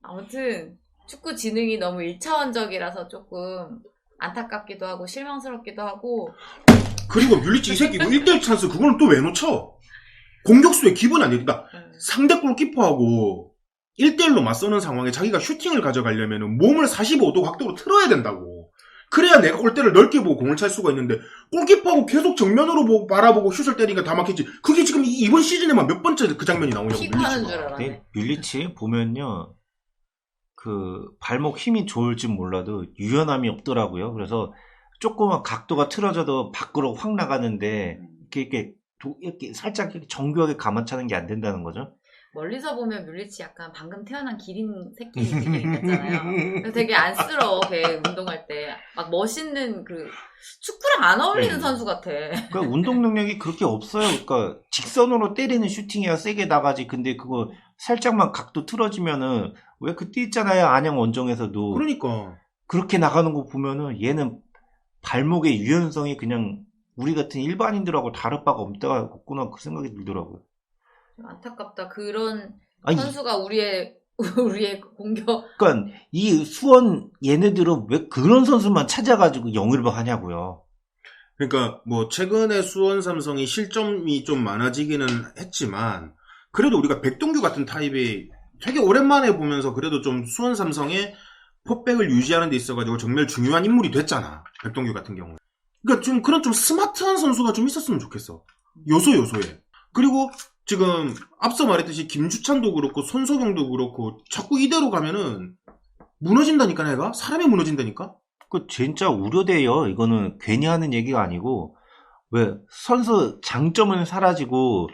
아무튼 축구 지능이 너무 1차원적이라서 조금 안타깝기도 하고 실망스럽기도 하고. 그리고 뮬리치 이 새끼 1대1 찬스 그거는 또 왜 놓쳐? 공격수의 기본 아니야. 그러니까 상대 골키퍼하고 1대1로 맞서는 상황에 자기가 슈팅을 가져가려면 몸을 45도 각도로 틀어야 된다고. 그래야 내가 골대를 넓게 보고 공을 찰 수가 있는데 골키퍼하고 계속 정면으로 바라보고 슛을 때리니까 다 막히지. 그게 지금 이번 시즌에만 몇 번째 그 장면이 나오냐고. 킥하는 줄 알았네. 뮬리치 보면요. 그 발목 힘이 좋을 줄 몰라도 유연함이 없더라고요. 그래서 조그만 각도가 틀어져도 밖으로 확 나가는데 이렇게 살짝 이렇게 정교하게 감아차는 게 안 된다는 거죠. 멀리서 보면 뮬리치 약간 방금 태어난 기린 새끼 느낌 같잖아요. 그래서 되게 안쓰러워, 걔 운동할 때. 막 멋있는 축구랑 안 어울리는 선수 같아. 그러니까 운동 능력이 그렇게 없어요. 그러니까 직선으로 때리는 슈팅이야 세게 나가지. 근데 그거 살짝만 각도 틀어지면은 왜 그때 있잖아요. 안양 원정에서도. 그러니까. 그렇게 나가는 거 보면은 얘는 발목의 유연성이 그냥 우리 같은 일반인들하고 다를 바가 없구나 그 생각이 들더라고요. 안타깝다. 그런 선수가 우리의 공격. 그러니까 이 수원 얘네들은 왜 그런 선수만 찾아가지고 영입을 하냐고요. 그러니까 뭐 최근에 수원 삼성이 실점이 좀 많아지기는 했지만 그래도 우리가 백동규 같은 타입이 되게 오랜만에 보면서 그래도 좀 수원 삼성의 포백을 유지하는 데 있어가지고 정말 중요한 인물이 됐잖아. 백동규 같은 경우. 그러니까 좀 그런 좀 스마트한 선수가 좀 있었으면 좋겠어. 요소에. 그리고 지금 앞서 말했듯이 김주찬도 그렇고 손석영도 그렇고 자꾸 이대로 가면은 무너진다니까 내가? 사람이 무너진다니까? 그 진짜 우려돼요. 이거는 괜히 하는 얘기가 아니고 왜 선수 장점은 사라지고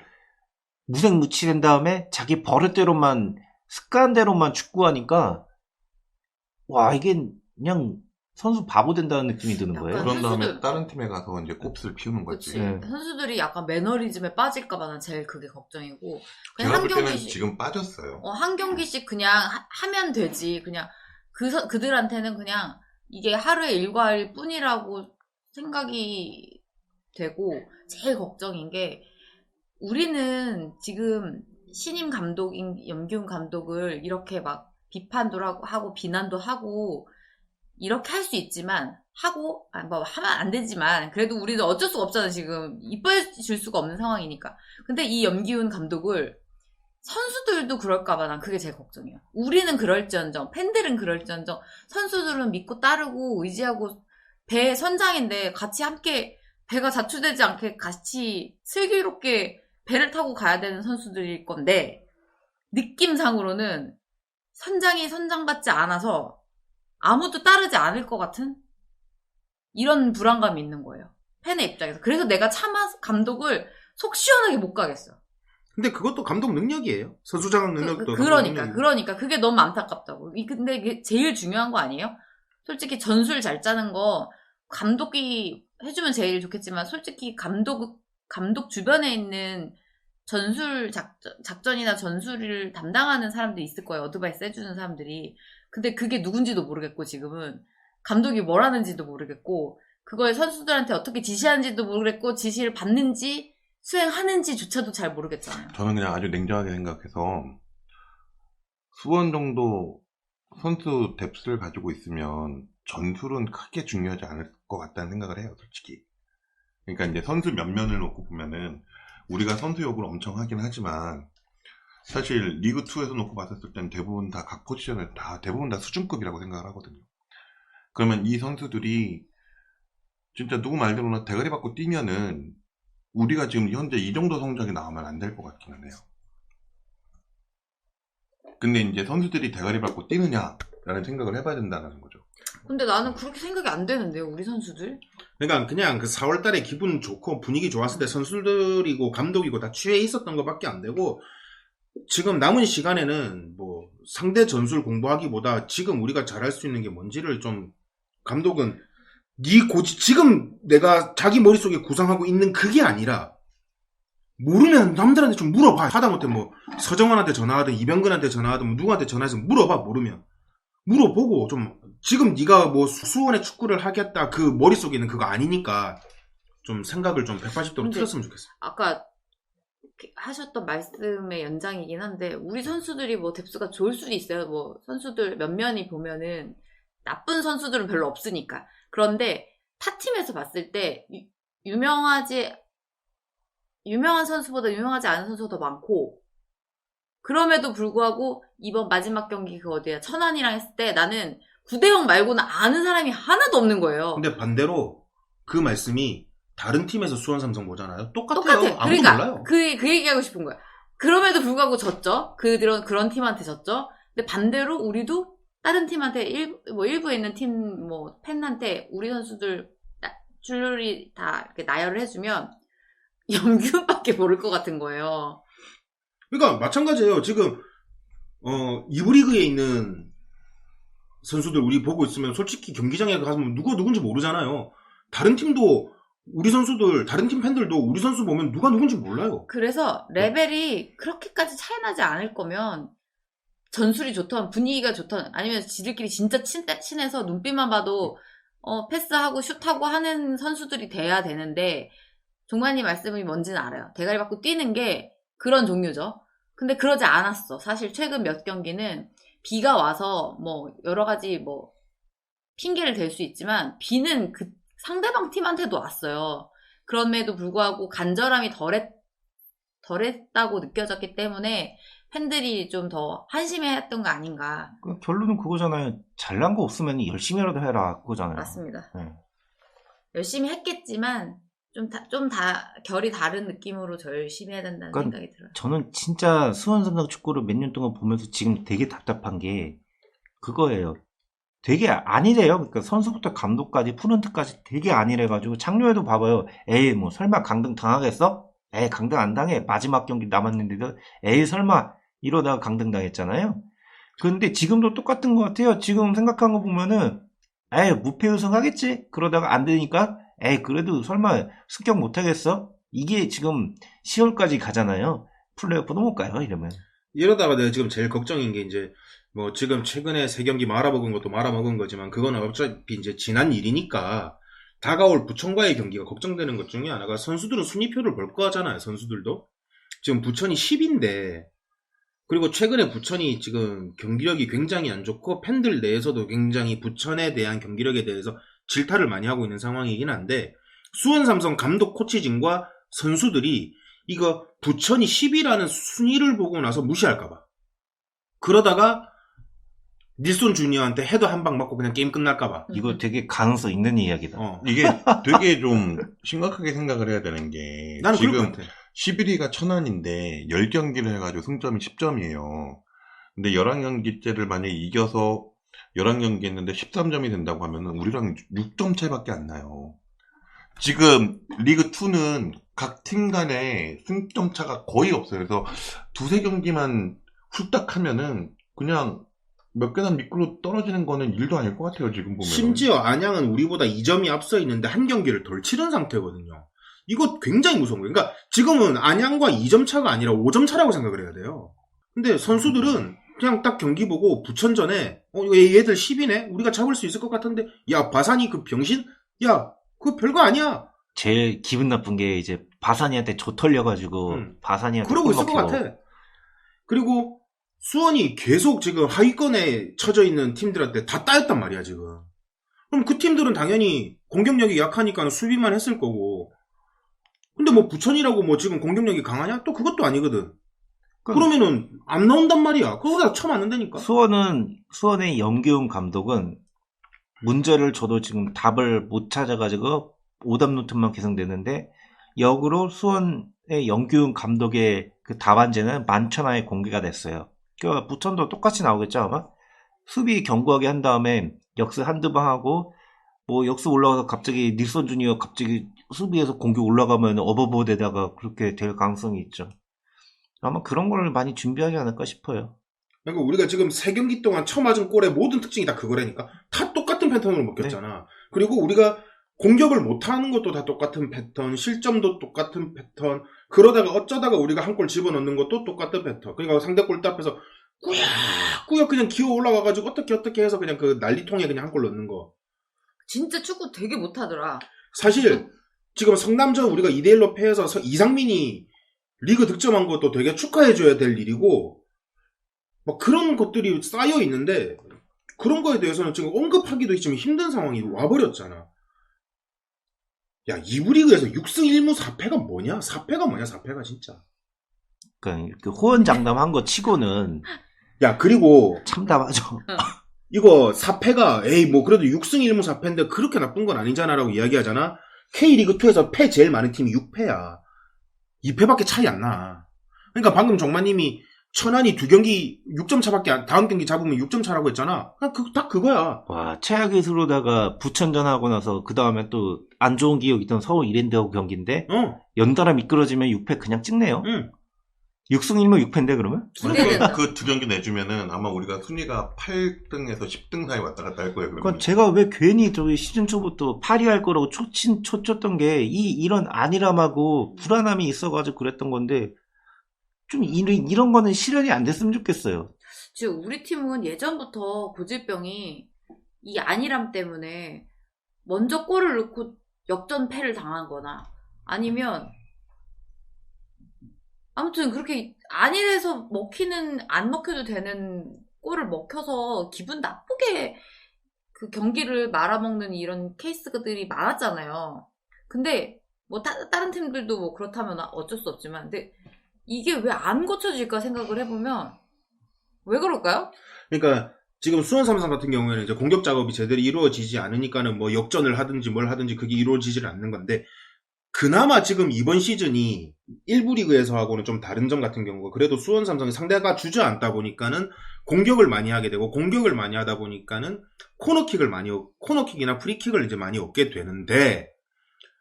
무색무취된 다음에 자기 버릇대로만 습관대로만 축구하니까 와 이게 그냥 선수 바보 된다는 느낌이 드는 거예요. 그런 다음에 다른 팀에 가서 이제 곱슬 피우는 거지. 그치. 네. 선수들이 약간 매너리즘에 빠질까봐 난 제일 그게 걱정이고. 그냥 제가 한 볼 때는 경기씩 지금 빠졌어요. 한 경기씩 그냥 하면 되지. 그냥 그들한테는 그냥 이게 하루의 일과일 뿐이라고 생각이 되고 제일 걱정인 게 우리는 지금 신임 감독인 염기훈 감독을 이렇게 막 비판도 하고 비난도 하고 이렇게 할 수 있지만 뭐 하면 안 되지만 그래도 우리는 어쩔 수가 없잖아. 지금 이뻐해 줄 수가 없는 상황이니까. 근데 이 염기훈 감독을 선수들도 그럴까봐 난 그게 제일 걱정이야. 우리는 그럴지언정 팬들은 그럴지언정 선수들은 믿고 따르고 의지하고 배 선장인데 같이 함께 배가 자초되지 않게 같이 슬기롭게 배를 타고 가야 되는 선수들일 건데 느낌상으로는 선장이 선장받지 않아서 아무도 따르지 않을 것 같은 이런 불안감이 있는 거예요. 팬의 입장에서. 그래서 내가 차마 감독을 속 시원하게 못 가겠어. 근데 그것도 감독 능력이에요. 선수 장악 능력도. 그러니까 그게 너무 안타깝다고. 근데 이게 제일 중요한 거 아니에요? 솔직히 전술 잘 짜는 거 감독이 해주면 제일 좋겠지만 솔직히 감독 주변에 있는 전술 작전이나 전술을 담당하는 사람들이 있을 거예요. 어드바이스 해주는 사람들이. 근데 그게 누군지도 모르겠고 지금은 감독이 뭘 하는지도 모르겠고 그걸 선수들한테 어떻게 지시하는지도 모르겠고 지시를 받는지 수행하는지조차도 잘 모르겠잖아요. 저는 그냥 아주 냉정하게 생각해서 수원 정도 선수 뎁스를 가지고 있으면 전술은 크게 중요하지 않을 것 같다는 생각을 해요, 솔직히. 그러니까 이제 선수 몇 면을 놓고 보면은 우리가 선수 욕을 엄청 하긴 하지만 사실 리그2에서 놓고 봤었을 땐 대부분 다 각 포지션을 대부분 다 수준급이라고 생각을 하거든요. 그러면 이 선수들이 진짜 누구 말대로나 대가리 받고 뛰면은 우리가 지금 현재 이 정도 성적이 나오면 안 될 것 같기는 해요. 근데 이제 선수들이 대가리 받고 뛰느냐라는 생각을 해봐야 된다는 거죠. 근데 나는 그렇게 생각이 안 되는데요, 우리 선수들? 그러니까 그냥 그 4월 달에 기분 좋고 분위기 좋았을 때 선수들이고 감독이고 다 취해 있었던 것밖에 안 되고, 지금 남은 시간에는 뭐 상대 전술 공부하기보다 지금 우리가 잘할 수 있는 게 뭔지를 좀, 감독은 지금 내가 자기 머릿속에 구상하고 있는 그게 아니라 모르면 남들한테 좀 물어봐. 하다못해 뭐 서정환한테 전화하든 이병근한테 전화하든 뭐 누구한테 전화해서 물어봐. 모르면 물어보고, 좀 지금 네가 뭐 수원에 축구를 하겠다 그 머릿속에는 그거 아니니까 좀 생각을 좀 180도로 근데 틀었으면 좋겠어. 아까 하셨던 말씀의 연장이긴 한데, 우리 선수들이 뭐 뎁스가 좋을 수도 있어요. 뭐 선수들 몇몇이 보면은 나쁜 선수들은 별로 없으니까. 그런데 타 팀에서 봤을 때 유명한 선수보다 유명하지 않은 선수가 더 많고, 그럼에도 불구하고 이번 마지막 경기 그 어디야 천안이랑 했을 때 나는 9대0 말고는 아는 사람이 하나도 없는 거예요. 근데 반대로 그 말씀이 다른 팀에서 수원 삼성 보잖아요. 똑같아요. 똑같아. 아무도 그러니까 몰라요. 그 얘기하고 싶은 거야. 그럼에도 불구하고 졌죠. 그런 팀한테 졌죠. 근데 반대로 우리도 다른 팀한테 일부에 있는 팀 뭐 팬한테 우리 선수들 줄줄이 다 이렇게 나열을 해주면 염균밖에 모를 것 같은 거예요. 그러니까 마찬가지예요. 지금 2부 리그에 있는 선수들 우리 보고 있으면 솔직히 경기장에 가서 누가 누군지 모르잖아요. 다른 팀도 우리 선수들, 다른 팀 팬들도 우리 선수 보면 누가 누군지 몰라요. 그래서 레벨이 그렇게까지 차이 나지 않을 거면 전술이 좋던 분위기가 좋던 아니면 지들끼리 진짜 친해서 눈빛만 봐도 패스하고 슛하고 하는 선수들이 돼야 되는데, 종관님 말씀이 뭔지는 알아요. 대가리 받고 뛰는 게 그런 종류죠. 근데 그러지 않았어. 사실 최근 몇 경기는 비가 와서 뭐 여러 가지 뭐 핑계를 댈 수 있지만 비는 그 상대방 팀한테도 왔어요. 그럼에도 불구하고 간절함이 덜했다고 느껴졌기 때문에 팬들이 좀 더 한심해했던 거 아닌가. 결론은 그거잖아요. 잘난 거 없으면 열심히라도 해라. 그거잖아요. 맞습니다. 네. 열심히 했겠지만 좀 다 결이 다른 느낌으로 저 열심히 해야 된다는 그러니까 생각이 들어요. 저는 진짜 수원 삼성 축구를 몇 년 동안 보면서 지금 되게 답답한 게 그거예요. 되게 안일해요. 그러니까 선수부터 감독까지 프런트까지 되게 안일해가지고 작년에도 봐봐요. 에이 뭐 설마 강등 당하겠어? 에이 강등 안 당해. 마지막 경기 남았는데도 에이 설마 이러다가 강등 당했잖아요. 근데 지금도 똑같은 것 같아요. 지금 생각한 거 보면은 에이 무패 우승하겠지? 그러다가 안 되니까 에이 그래도 설마 습격 못하겠어? 이게 지금 10월까지 가잖아요. 플레이오프도 못 가요 이러면. 이러다가 내가 지금 제일 걱정인 게, 이제 뭐 지금 최근에 3경기 말아먹은 것도 말아먹은 거지만 그거는 어차피 이제 지난 일이니까 다가올 부천과의 경기가 걱정되는 것 중에 하나가, 선수들은 순위표를 볼 거잖아요. 선수들도 지금 부천이 10인데, 그리고 최근에 부천이 지금 경기력이 굉장히 안 좋고 팬들 내에서도 굉장히 부천에 대한 경기력에 대해서 질타를 많이 하고 있는 상황이긴 한데, 수원 삼성 감독 코치진과 선수들이 이거 부천이 10위라는 순위를 보고 나서 무시할까봐, 그러다가 닐손 주니어한테 헤더 한 방 맞고 그냥 게임 끝날까봐. 이거 되게 가능성 있는 이야기다. 이게 되게 좀 심각하게 생각을 해야 되는 게, 나는 그럴 지금 것 같아. 11위가 천안인데 10경기를 해가지고 승점이 10점이에요. 근데 11경기째를 만약에 이겨서 11경기 했는데 13점이 된다고 하면은 우리랑 6점 차이밖에 안 나요. 지금 리그2는 각 팀 간의 승점 차가 거의 없어요. 그래서 두세 경기만 훌딱 하면은 그냥 몇 계단 밑으로 떨어지는 거는 일도 아닐 것 같아요, 지금 보면. 심지어 안양은 우리보다 2점이 앞서 있는데 한 경기를 덜 치른 상태거든요. 이거 굉장히 무서운 거예요. 그러니까 지금은 안양과 2점 차가 아니라 5점 차라고 생각을 해야 돼요. 근데 선수들은 그냥 딱 경기 보고 부천전에 얘들 10이네? 우리가 잡을 수 있을 것 같은데, 야 바산이 그 병신? 야 그거 별거 아니야. 제일 기분 나쁜 게 이제 바산이한테 조 털려가지고 바산이한테 그러고 골 있을 것 먹혀. 같아. 그리고 수원이 계속 지금 하위권에 처져 있는 팀들한테 다 따였단 말이야 지금. 그럼 그 팀들은 당연히 공격력이 약하니까 수비만 했을 거고, 근데 뭐 부천이라고 뭐 지금 공격력이 강하냐? 또 그것도 아니거든. 그러면은 안 나온단 말이야. 그거다 쳐맞는다니까. 수원의 염기훈 감독은 문제를 줘도 지금 답을 못 찾아가지고 오답 노트만 계속되는데, 역으로 수원의 염기훈 감독의 그 답안지는 만천하에 공개가 됐어요. 그러니까 부천도 똑같이 나오겠죠 아마. 수비 견고하게 한 다음에 역습 한두 방 하고, 뭐 역습 올라가서 갑자기 닐슨 주니어 갑자기 수비에서 공격 올라가면 어버버데다가 그렇게 될 가능성이 있죠. 아마 그런 걸 많이 준비하지 않을까 싶어요. 그러니까 우리가 지금 3경기 동안 쳐맞은 골의 모든 특징이 다 그거라니까. 다 똑같은 패턴으로 먹혔잖아. 그리고 우리가 공격을 못하는 것도 다 똑같은 패턴, 실점도 똑같은 패턴, 그러다가 어쩌다가 우리가 한 골 집어넣는 것도 똑같은 패턴. 그러니까 상대 골대 앞에서 꾸역꾸역 그냥 기어 올라가가지고 어떻게 해서 그냥 그 난리통에 그냥 한 골 넣는 거. 진짜 축구 되게 못하더라. 사실 지금 성남전 우리가 2대1로 패해서 이상민이 리그 득점한 것도 되게 축하해줘야 될 일이고, 막 그런 것들이 쌓여 있는데, 그런 거에 대해서는 지금 언급하기도 지금 힘든 상황이 와버렸잖아. 야, 2부 리그에서 6승 1무 4패가 뭐냐? 4패가 뭐냐, 4패가 진짜. 그러니까 그 호언장담한 거 치고는 야, 그리고 참담하죠. 이거 4패가, 에이, 뭐 그래도 6승 1무 4패인데 그렇게 나쁜 건 아니잖아라고 이야기하잖아? K리그2에서 패 제일 많은 팀이 6패야. 2패밖에 차이 안 나. 그러니까 방금 정마님이 천안이 2경기 6점 차밖에 다음 경기 잡으면 6점 차라고 했잖아. 그냥 딱 그거야. 와, 최악의 수로다가 부천전 하고 나서 그 다음에 또 안 좋은 기억 있던 서울 이랜드하고 경기인데 연달아 미끄러지면 6패 그냥 찍네요. 6승 1무 6패인데 그러면? 기대된다. 그 2경기 내주면은 아마 우리가 순위가 8등에서 10등 사이 왔다 갔다 할 거예요. 그러니까 제가 왜 괜히 저기 시즌 초부터 파리 할 거라고 쳤던 게 이런 안일함하고 불안함이 있어가지고 그랬던 건데, 좀 이런 거는 실현이 안 됐으면 좋겠어요. 지금 우리 팀은 예전부터 고질병이 이 안일함 때문에 먼저 골을 넣고 역전패를 당한 거나, 아니면 아무튼 그렇게 안일해서 안 먹혀도 되는 골을 먹혀서 기분 나쁘게 그 경기를 말아먹는 이런 케이스들이 많았잖아요. 근데 뭐 다른 팀들도 뭐 그렇다면 어쩔 수 없지만, 근데 이게 왜 안 고쳐질까 생각을 해보면 왜 그럴까요? 그러니까 지금 수원 삼성 같은 경우에는 이제 공격 작업이 제대로 이루어지지 않으니까는 뭐 역전을 하든지 뭘 하든지 그게 이루어지질 않는 건데, 그나마 지금 이번 시즌이 1부 리그에서 하고는 좀 다른 점 같은 경우가, 그래도 수원 삼성이 상대가 주저앉다 보니까는 공격을 많이 하게 되고, 공격을 많이 하다 보니까는 코너킥이나 프리킥을 이제 많이 얻게 되는데,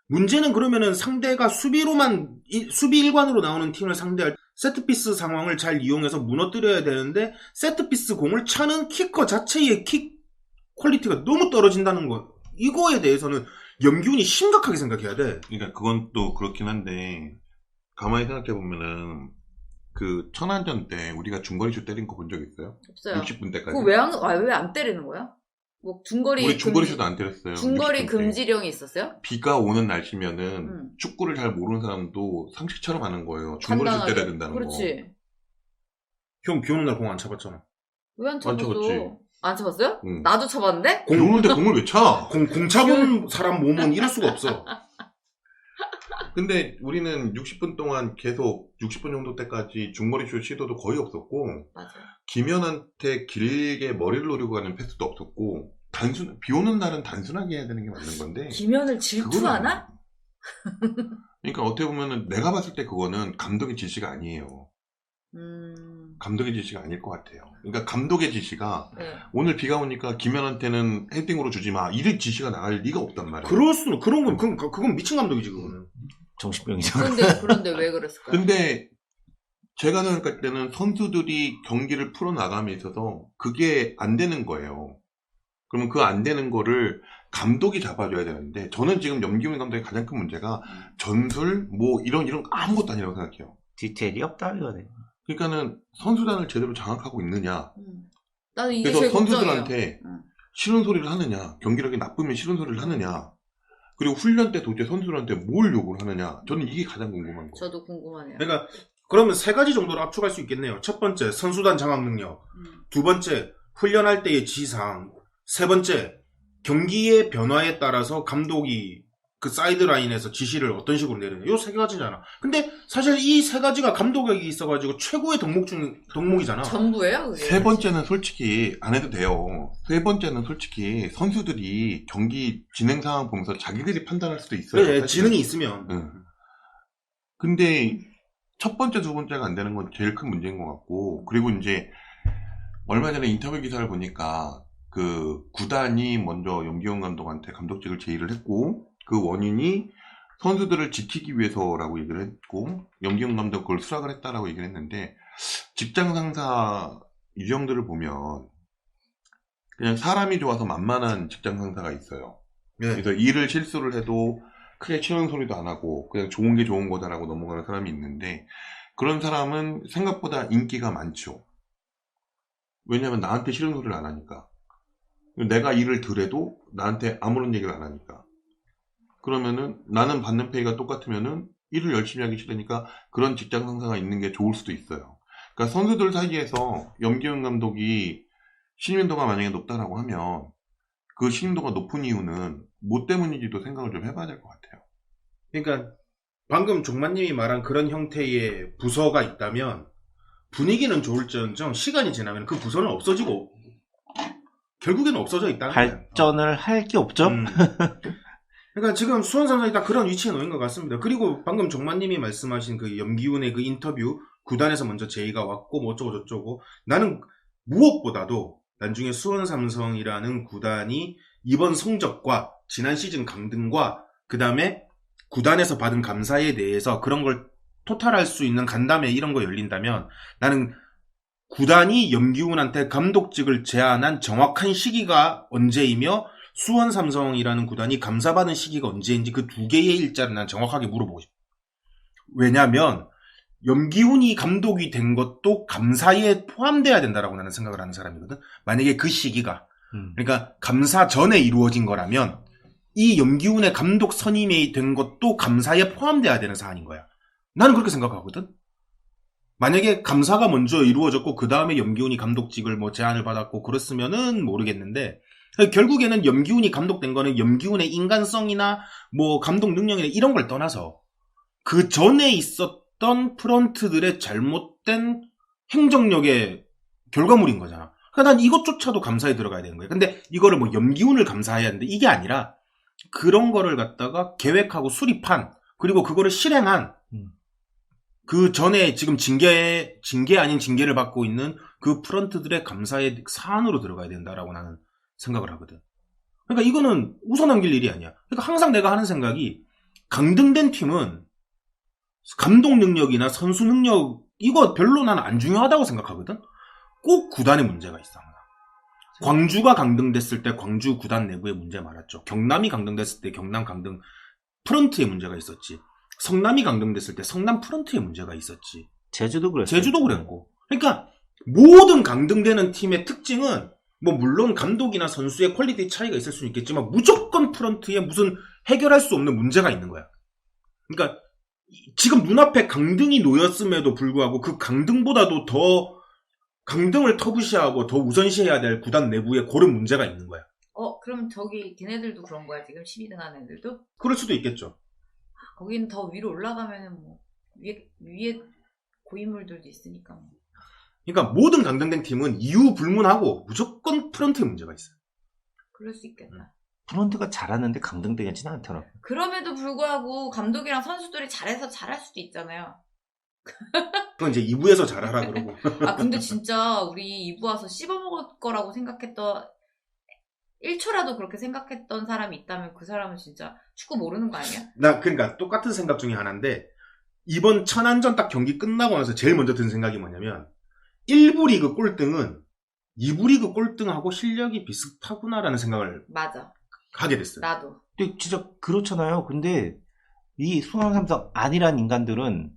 문제는 그러면은 상대가 수비 일관으로 나오는 팀을 상대할 때 세트피스 상황을 잘 이용해서 무너뜨려야 되는데, 세트피스 공을 차는 키커 자체의 킥 퀄리티가 너무 떨어진다는 거. 이거에 대해서는 염기훈이 심각하게 생각해야 돼. 그러니까 그건 또 그렇긴 한데, 가만히 생각해보면은 그 천안전 때 우리가 중거리슛 때린 거 본 적 있어요? 없어요. 60분 때까지. 그거 왜 안 때리는 거야? 뭐 우리 중거리슛도 안 때렸어요. 중거리 60분 때. 금지령이 있었어요? 비가 오는 날씨면은 축구를 잘 모르는 사람도 상식처럼 하는 거예요. 중거리슛 간단하게. 때려야 된다는 거. 그렇지. 형 비 오는 날 공 안 차봤잖아. 왜 안 쳐봤어? 쳐봤지. 안 쳐봤어요? 응. 나도 쳐봤는데? 비 오는데 공을 왜 차? 공 차본 사람 몸은 이럴 수가 없어. 근데 우리는 60분 동안 계속 60분 정도 때까지 중거리슛 시도도 거의 없었고, 맞아. 김현한테 길게 머리를 노리고 가는 패스도 없었고, 비 오는 날은 단순하게 해야 되는 게 맞는 건데. 김현을 질투하나? 그러니까 어떻게 보면은 내가 봤을 때 그거는 감독의 지시가 아니에요. 감독의 지시가 아닐 것 같아요. 그러니까 감독의 지시가 오늘 비가 오니까 김현한테는 헤딩으로 주지 마, 이런 지시가 나갈 리가 없단 말이에요. 그건 미친 감독이지, 그거는. 정신병이죠. 그런데 왜 그랬을까? 근데 제가 생각할 때는 선수들이 경기를 풀어나감에 있어서 그게 안 되는 거예요. 그러면 그 안 되는 거를 감독이 잡아줘야 되는데, 저는 지금 염기훈 감독의 가장 큰 문제가 전술, 뭐 이런 아무것도 아니라고 생각해요. 디테일이 없다 이거네. 그러니까는 선수단을 제대로 장악하고 있느냐. 나는 이게 그래서 제일 선수들한테 싫은 소리를 하느냐, 경기력이 나쁘면 싫은 소리를 하느냐, 그리고 훈련 때 도대체 선수들한테 뭘 요구를 하느냐. 저는 이게 가장 궁금한 거예요. 저도 궁금하네요. 그러니까 그러면 3가지 정도로 압축할 수 있겠네요. 첫 번째, 선수단 장악 능력. 두 번째, 훈련할 때의 지시사항. 세 번째, 경기의 변화에 따라서 감독이 그 사이드라인에서 지시를 어떤 식으로 내리냐. 요 세 가지잖아. 근데 사실 이 세 가지가 감독에게 있어가지고 최고의 덕목이잖아. 전부예요, 그게. 세 번째는 솔직히 안 해도 돼요. 세 번째는 솔직히 선수들이 경기 진행 상황 보면서 자기들이 판단할 수도 있어요. 그래, 사실은. 지능이 있으면. 응. 근데 첫 번째, 두 번째가 안 되는 건 제일 큰 문제인 것 같고, 그리고 이제 얼마 전에 인터뷰 기사를 보니까 그 구단이 먼저 염기훈 감독한테 감독직을 제의를 했고, 그 원인이 선수들을 지키기 위해서라고 얘기를 했고, 염기훈 감독 그걸 수락을 했다라고 얘기를 했는데, 직장 상사 유형들을 보면 그냥 사람이 좋아서 만만한 직장 상사가 있어요. 네. 그래서 일을 실수를 해도 크게 치는 소리도 안 하고 그냥 좋은 게 좋은 거다라고 넘어가는 사람이 있는데, 그런 사람은 생각보다 인기가 많죠. 왜냐면 나한테 싫은 소리를 안 하니까. 내가 일을 덜 해도 나한테 아무런 얘기를 안 하니까. 그러면은 나는 받는 페이가 똑같으면은 일을 열심히 하기 싫으니까 그런 직장 상사가 있는 게 좋을 수도 있어요. 그러니까 선수들 사이에서 염기훈 감독이 신임도가 만약에 높다라고 하면 그 신임도가 높은 이유는 뭐 때문인지도 생각을 좀 해봐야 될 것 같아요. 그러니까 방금 종만님이 말한 그런 형태의 부서가 있다면 분위기는 좋을지언정 시간이 지나면 그 부서는 없어지고 결국에는 없어져 있다는 거예요. 발전을 할 게 없죠? 그러니까 지금 수원 삼성이 딱 그런 위치에 놓인 것 같습니다. 그리고 방금 종만님이 말씀하신 그 염기훈의 그 인터뷰, 구단에서 먼저 제의가 왔고 뭐 어쩌고 저쩌고, 나는 무엇보다도 나중에 수원 삼성이라는 구단이 이번 성적과 지난 시즌 강등과 그 다음에 구단에서 받은 감사에 대해서 그런 걸 토탈할 수 있는 간담회 이런 거 열린다면, 나는 구단이 염기훈한테 감독직을 제안한 정확한 시기가 언제이며 수원 삼성이라는 구단이 감사받은 시기가 언제인지 그 두 개의 일자를 난 정확하게 물어보고 싶어. 왜냐면 염기훈이 감독이 된 것도 감사에 포함돼야 된다라고 나는 생각을 하는 사람이거든. 만약에 그 시기가 그러니까 감사 전에 이루어진 거라면 이 염기훈의 감독 선임이 된 것도 감사에 포함돼야 되는 사안인 거야. 나는 그렇게 생각하거든. 만약에 감사가 먼저 이루어졌고 그 다음에 염기훈이 감독직을 뭐 제안을 받았고 그랬으면은 모르겠는데, 결국에는 염기훈이 감독된 거는 염기훈의 인간성이나 뭐 감독 능력이나 이런 걸 떠나서 그 전에 있었던 프런트들의 잘못된 행정력의 결과물인 거잖아. 그러니까 난 이것조차도 감사에 들어가야 되는 거야. 근데 이거를 뭐 염기훈을 감사해야 하는데 이게 아니라 그런 거를 갖다가 계획하고 수립한, 그리고 그거를 실행한 그 전에 지금 징계 아닌 징계를 받고 있는 그 프런트들의 감사의 사안으로 들어가야 된다라고 나는 생각을 하거든. 그러니까 이거는 우선 남길 일이 아니야. 그러니까 항상 내가 하는 생각이, 강등된 팀은 감독 능력이나 선수 능력 이거 별로 나는 안 중요하다고 생각하거든. 꼭 구단에 문제가 있어. 광주가 강등됐을 때 광주 구단 내부에 문제 많았죠. 경남이 강등됐을 때 경남 강등 프런트에 문제가 있었지. 성남이 강등됐을 때 성남 프런트에 문제가 있었지. 제주도 그랬어요. 제주도 그랬고. 그러니까 모든 강등되는 팀의 특징은 뭐 물론 감독이나 선수의 퀄리티 차이가 있을 수는 있겠지만 무조건 프런트에 무슨 해결할 수 없는 문제가 있는 거야. 그러니까 지금 눈앞에 강등이 놓였음에도 불구하고 그 강등보다도 더 강등을 터부시하고 더 우선시해야 될 구단 내부에 그런 문제가 있는 거야. 그럼 저기 걔네들도 그런 거야 지금 12등 하는 애들도? 그럴 수도 있겠죠. 거긴 더 위로 올라가면은 뭐 위에 고인물들도 있으니까 뭐. 그러니까 모든 강등된 팀은 이유 불문하고 무조건 프런트에 문제가 있어요. 그럴 수 있겠다. 프런트가 잘하는데 강등되지는 않더라고. 그럼에도 불구하고 감독이랑 선수들이 잘해서 잘할 수도 있잖아요. 그건 이제 2부에서 잘하라 그러고. 근데 진짜 우리 2부 와서 씹어먹을 거라고 생각했던 1초라도 그렇게 생각했던 사람이 있다면 그 사람은 진짜 축구 모르는 거 아니야? 나 그러니까 똑같은 생각 중에 하나인데, 이번 천안전 딱 경기 끝나고 나서 제일 먼저 든 생각이 뭐냐면 1부 리그 꼴등은 2부 리그 꼴등하고 실력이 비슷하구나라는 생각을 맞아. 하게 됐어요. 나도. 근데 진짜 그렇잖아요. 근데 이 수원 삼성 아니란 인간들은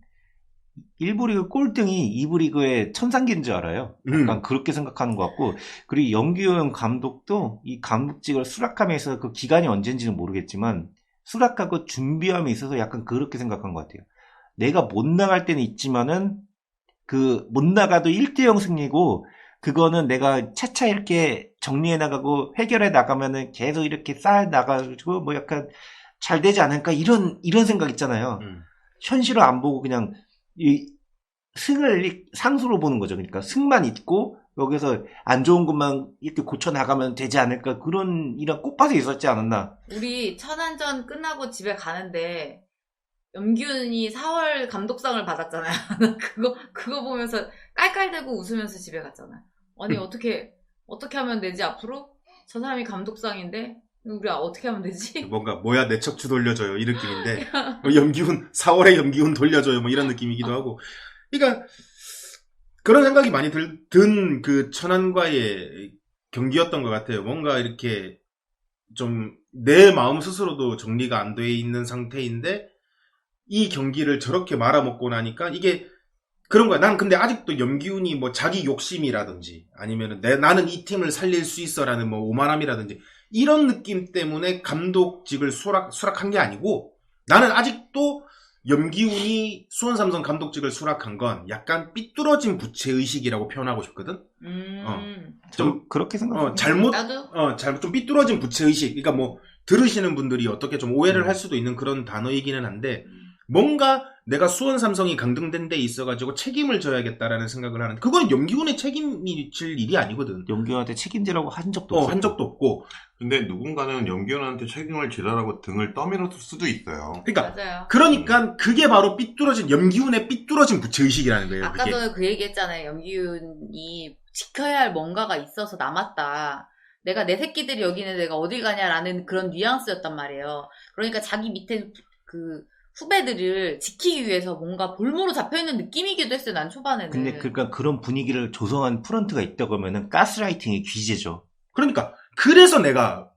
1부 리그 꼴등이 2부 리그의 천상계인 줄 알아요. 약간 그렇게 생각하는 것 같고, 그리고 염기훈 감독도 이 감독직을 수락함에 있어서 그 기간이 언제인지는 모르겠지만 수락하고 준비함에 있어서 약간 그렇게 생각한 것 같아요. 내가 못 나갈 때는 있지만은 그 못 나가도 1대0 승리고, 그거는 내가 차차 이렇게 정리해 나가고 해결해 나가면은 계속 이렇게 쌓아 나가지고 뭐 약간 잘 되지 않을까 이런 생각 있잖아요. 현실을 안 보고 그냥 이 승을 상수로 보는 거죠. 그러니까 승만 있고 여기서 안 좋은 것만 이렇게 고쳐 나가면 되지 않을까 그런 이런 꽃밭에 있었지 않았나. 우리 천안전 끝나고 집에 가는데 염기훈이 4월 감독상을 받았잖아요. 그거 보면서 깔깔대고 웃으면서 집에 갔잖아요. 아니 어떻게 하면 되지 앞으로? 저 사람이 감독상인데 우리 어떻게 하면 되지? 뭔가 뭐야 내 척추 돌려줘요 이 느낌인데 염기훈 4월에 염기훈 돌려줘요 뭐 이런 느낌이기도 하고. 그러니까 그런 생각이 많이 든 그 천안과의 경기였던 것 같아요. 뭔가 이렇게 좀 내 마음 스스로도 정리가 안 돼 있는 상태인데 이 경기를 저렇게 말아먹고 나니까 이게 그런 거야. 난 근데 아직도 염기훈이 뭐 자기 욕심이라든지 아니면은 나는 이 팀을 살릴 수 있어라는 뭐 오만함이라든지 이런 느낌 때문에 감독직을 수락한 게 아니고 나는 아직도 염기훈이 수원삼성 감독직을 수락한 건 약간 삐뚤어진 부채의식이라고 표현하고 싶거든? 좀 그렇게 생각해요. 나도? 좀 삐뚤어진 부채의식. 그러니까 뭐, 들으시는 분들이 어떻게 좀 오해를 할 수도 있는 그런 단어이기는 한데, 뭔가 내가 수원삼성이 강등된 데 있어가지고 책임을 져야겠다라는 생각을 하는, 그건 염기훈의 책임이 질 일이 아니거든. 염기훈한테 책임지라고 한 적도 없고. 한 적도 없고. 근데 누군가는 염기훈한테 책임을 지라라고 등을 떠밀었을 수도 있어요. 그러니까, 맞아요. 그러니까 그게 바로 염기훈의 삐뚤어진 부채의식이라는 거예요. 아까 그게. 전에 그 얘기했잖아요. 염기훈이 지켜야 할 뭔가가 있어서 남았다. 내가 내 새끼들이 여기 있는데 내가 어딜 가냐라는 그런 뉘앙스였단 말이에요. 그러니까 자기 밑에 그 후배들을 지키기 위해서 뭔가 볼모로 잡혀있는 느낌이기도 했어요. 난 초반에는. 근데 그러니까 그런 분위기를 조성한 프런트가 있다고 하면은 가스라이팅의 귀재죠. 그러니까 그래서 내가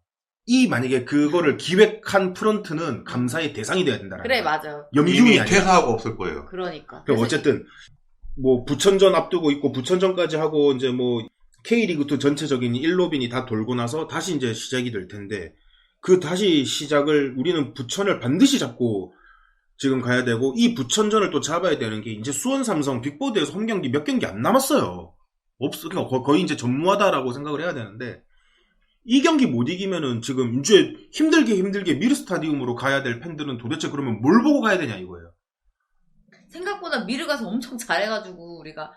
만약에 그거를 기획한 프런트는 감사의 대상이 돼야 된다라는 그래, 거야. 맞아. 염기훈이 이미 아니라. 퇴사하고 없을 거예요. 그러니까. 그럼 어쨌든 뭐 부천전 앞두고 있고 부천전까지 하고 이제 뭐 K리그2 전체적인 1로빈이 다 돌고 나서 다시 이제 시작이 될 텐데 그 다시 시작을 우리는 부천을 반드시 잡고 지금 가야 되고 이 부천전을 또 잡아야 되는 게 이제 수원 삼성 빅보드에서 홈경기 몇 경기 안 남았어요. 그러니까 거의 이제 전무하다라고 생각을 해야 되는데 이 경기 못 이기면은 지금 이제 힘들게 미르 스타디움으로 가야 될 팬들은 도대체 그러면 뭘 보고 가야 되냐 이거예요. 생각보다 미르 가서 엄청 잘해가지고 우리가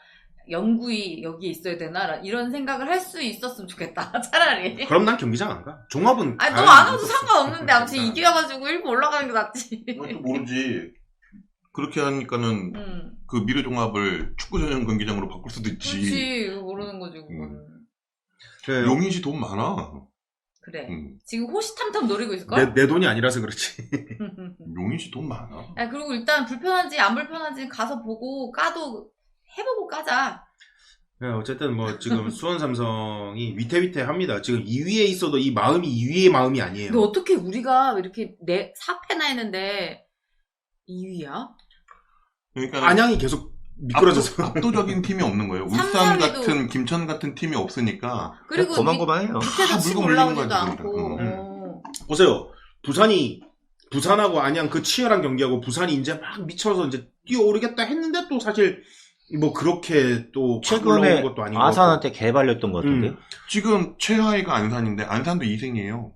영구히 여기 있어야 되나 이런 생각을 할 수 있었으면 좋겠다. 차라리. 그럼 난 경기장 안 가. 종합은 아니 너 안 와도 상관없는데 아무튼 이겨가지고 1부 올라가는 게 낫지. 또 모르지. 그렇게 하니까는 그 미르 종합을 축구 전용 경기장으로 바꿀 수도 있지. 그렇지. 모르는 거지 그거는. 그 용인시 돈 많아. 그래. 지금 호시탐탐 노리고 있을걸? 내 돈이 아니라서 그렇지. 용인시 돈 많아. 아, 그리고 일단 불편한지 안 불편한지 가서 보고 해보고 까자. 네, 어쨌든 뭐 지금 수원 삼성이 위태위태합니다. 지금 2위에 있어도 이 마음이 2위의 마음이 아니에요. 근데 어떻게 우리가 이렇게 4패나 했는데 2위야? 그러니까 안양이 계속 미끄러져서 압도적인 팀이 없는 거예요. 울산 3, 4위도 같은 김천 같은 팀이 없으니까 그리고 고만고만해요. 밑에서 치고 물고 물리는 올라오지도 거야, 않고. 보세요. 부산하고 안양 그 치열한 경기하고 부산이 이제 막 미쳐서 이제 뛰어오르겠다 했는데 또 사실 뭐 그렇게 또 최근에 것도 아니고 아산한테 개발렸던 것 같은데. 지금 최하위가 안산인데 안산도 2승이에요.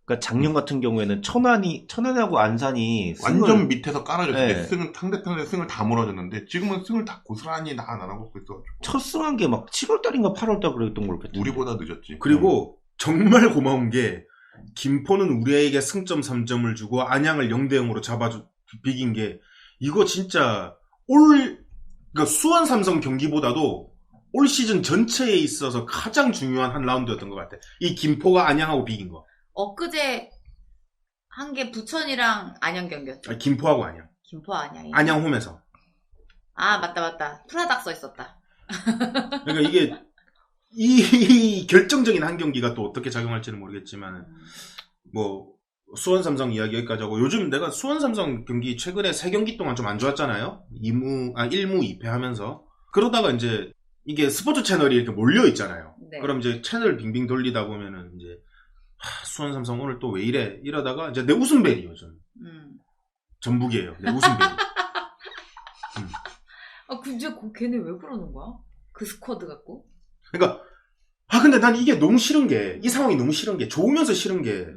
그러니까 작년 같은 경우에는 천안하고 안산이 완전 밑에서 깔아줬을 때 네. 상대편의 승을 다 몰아줬는데 지금은 승을 다 고스란히 안 하고 있어가지고 첫 승한 게 막 7월달인가 8월달 그랬던 걸 같은데. 우리보다 늦었지. 그리고 정말 고마운 게 김포는 우리에게 승점 3점을 주고 안양을 0대0으로 비긴 게 이거 진짜 그러니까 수원 삼성 경기보다도 올 시즌 전체에 있어서 가장 중요한 한 라운드였던 것 같아. 이 김포가 안양하고 비긴 거. 엊그제 한 게 부천이랑 안양 경기였죠. 아니, 김포하고 안양. 김포 안양이. 안양 홈에서. 아 맞다. 프라닥 써 있었다. 그러니까 이게 이 결정적인 한 경기가 또 어떻게 작용할지는 모르겠지만 뭐 수원 삼성 이야기 여기까지 하고 요즘 내가 수원 삼성 경기 최근에 3경기 동안 좀 안 좋았잖아요. 1무 2패 하면서 그러다가 이제 이게 스포츠 채널이 이렇게 몰려 있잖아요. 네. 그럼 이제 채널 빙빙 돌리다 보면은 이제 수원 삼성 오늘 또 왜 이래 이러다가 이제 내 웃음벨이 요즘 전북이에요. 내 웃음벨이. 아 근데 걔네 왜 그러는 거야? 그 스쿼드 갖고? 그러니까 근데 난 이게 너무 싫은 게 이 상황이 너무 싫은 게 좋으면서 싫은 게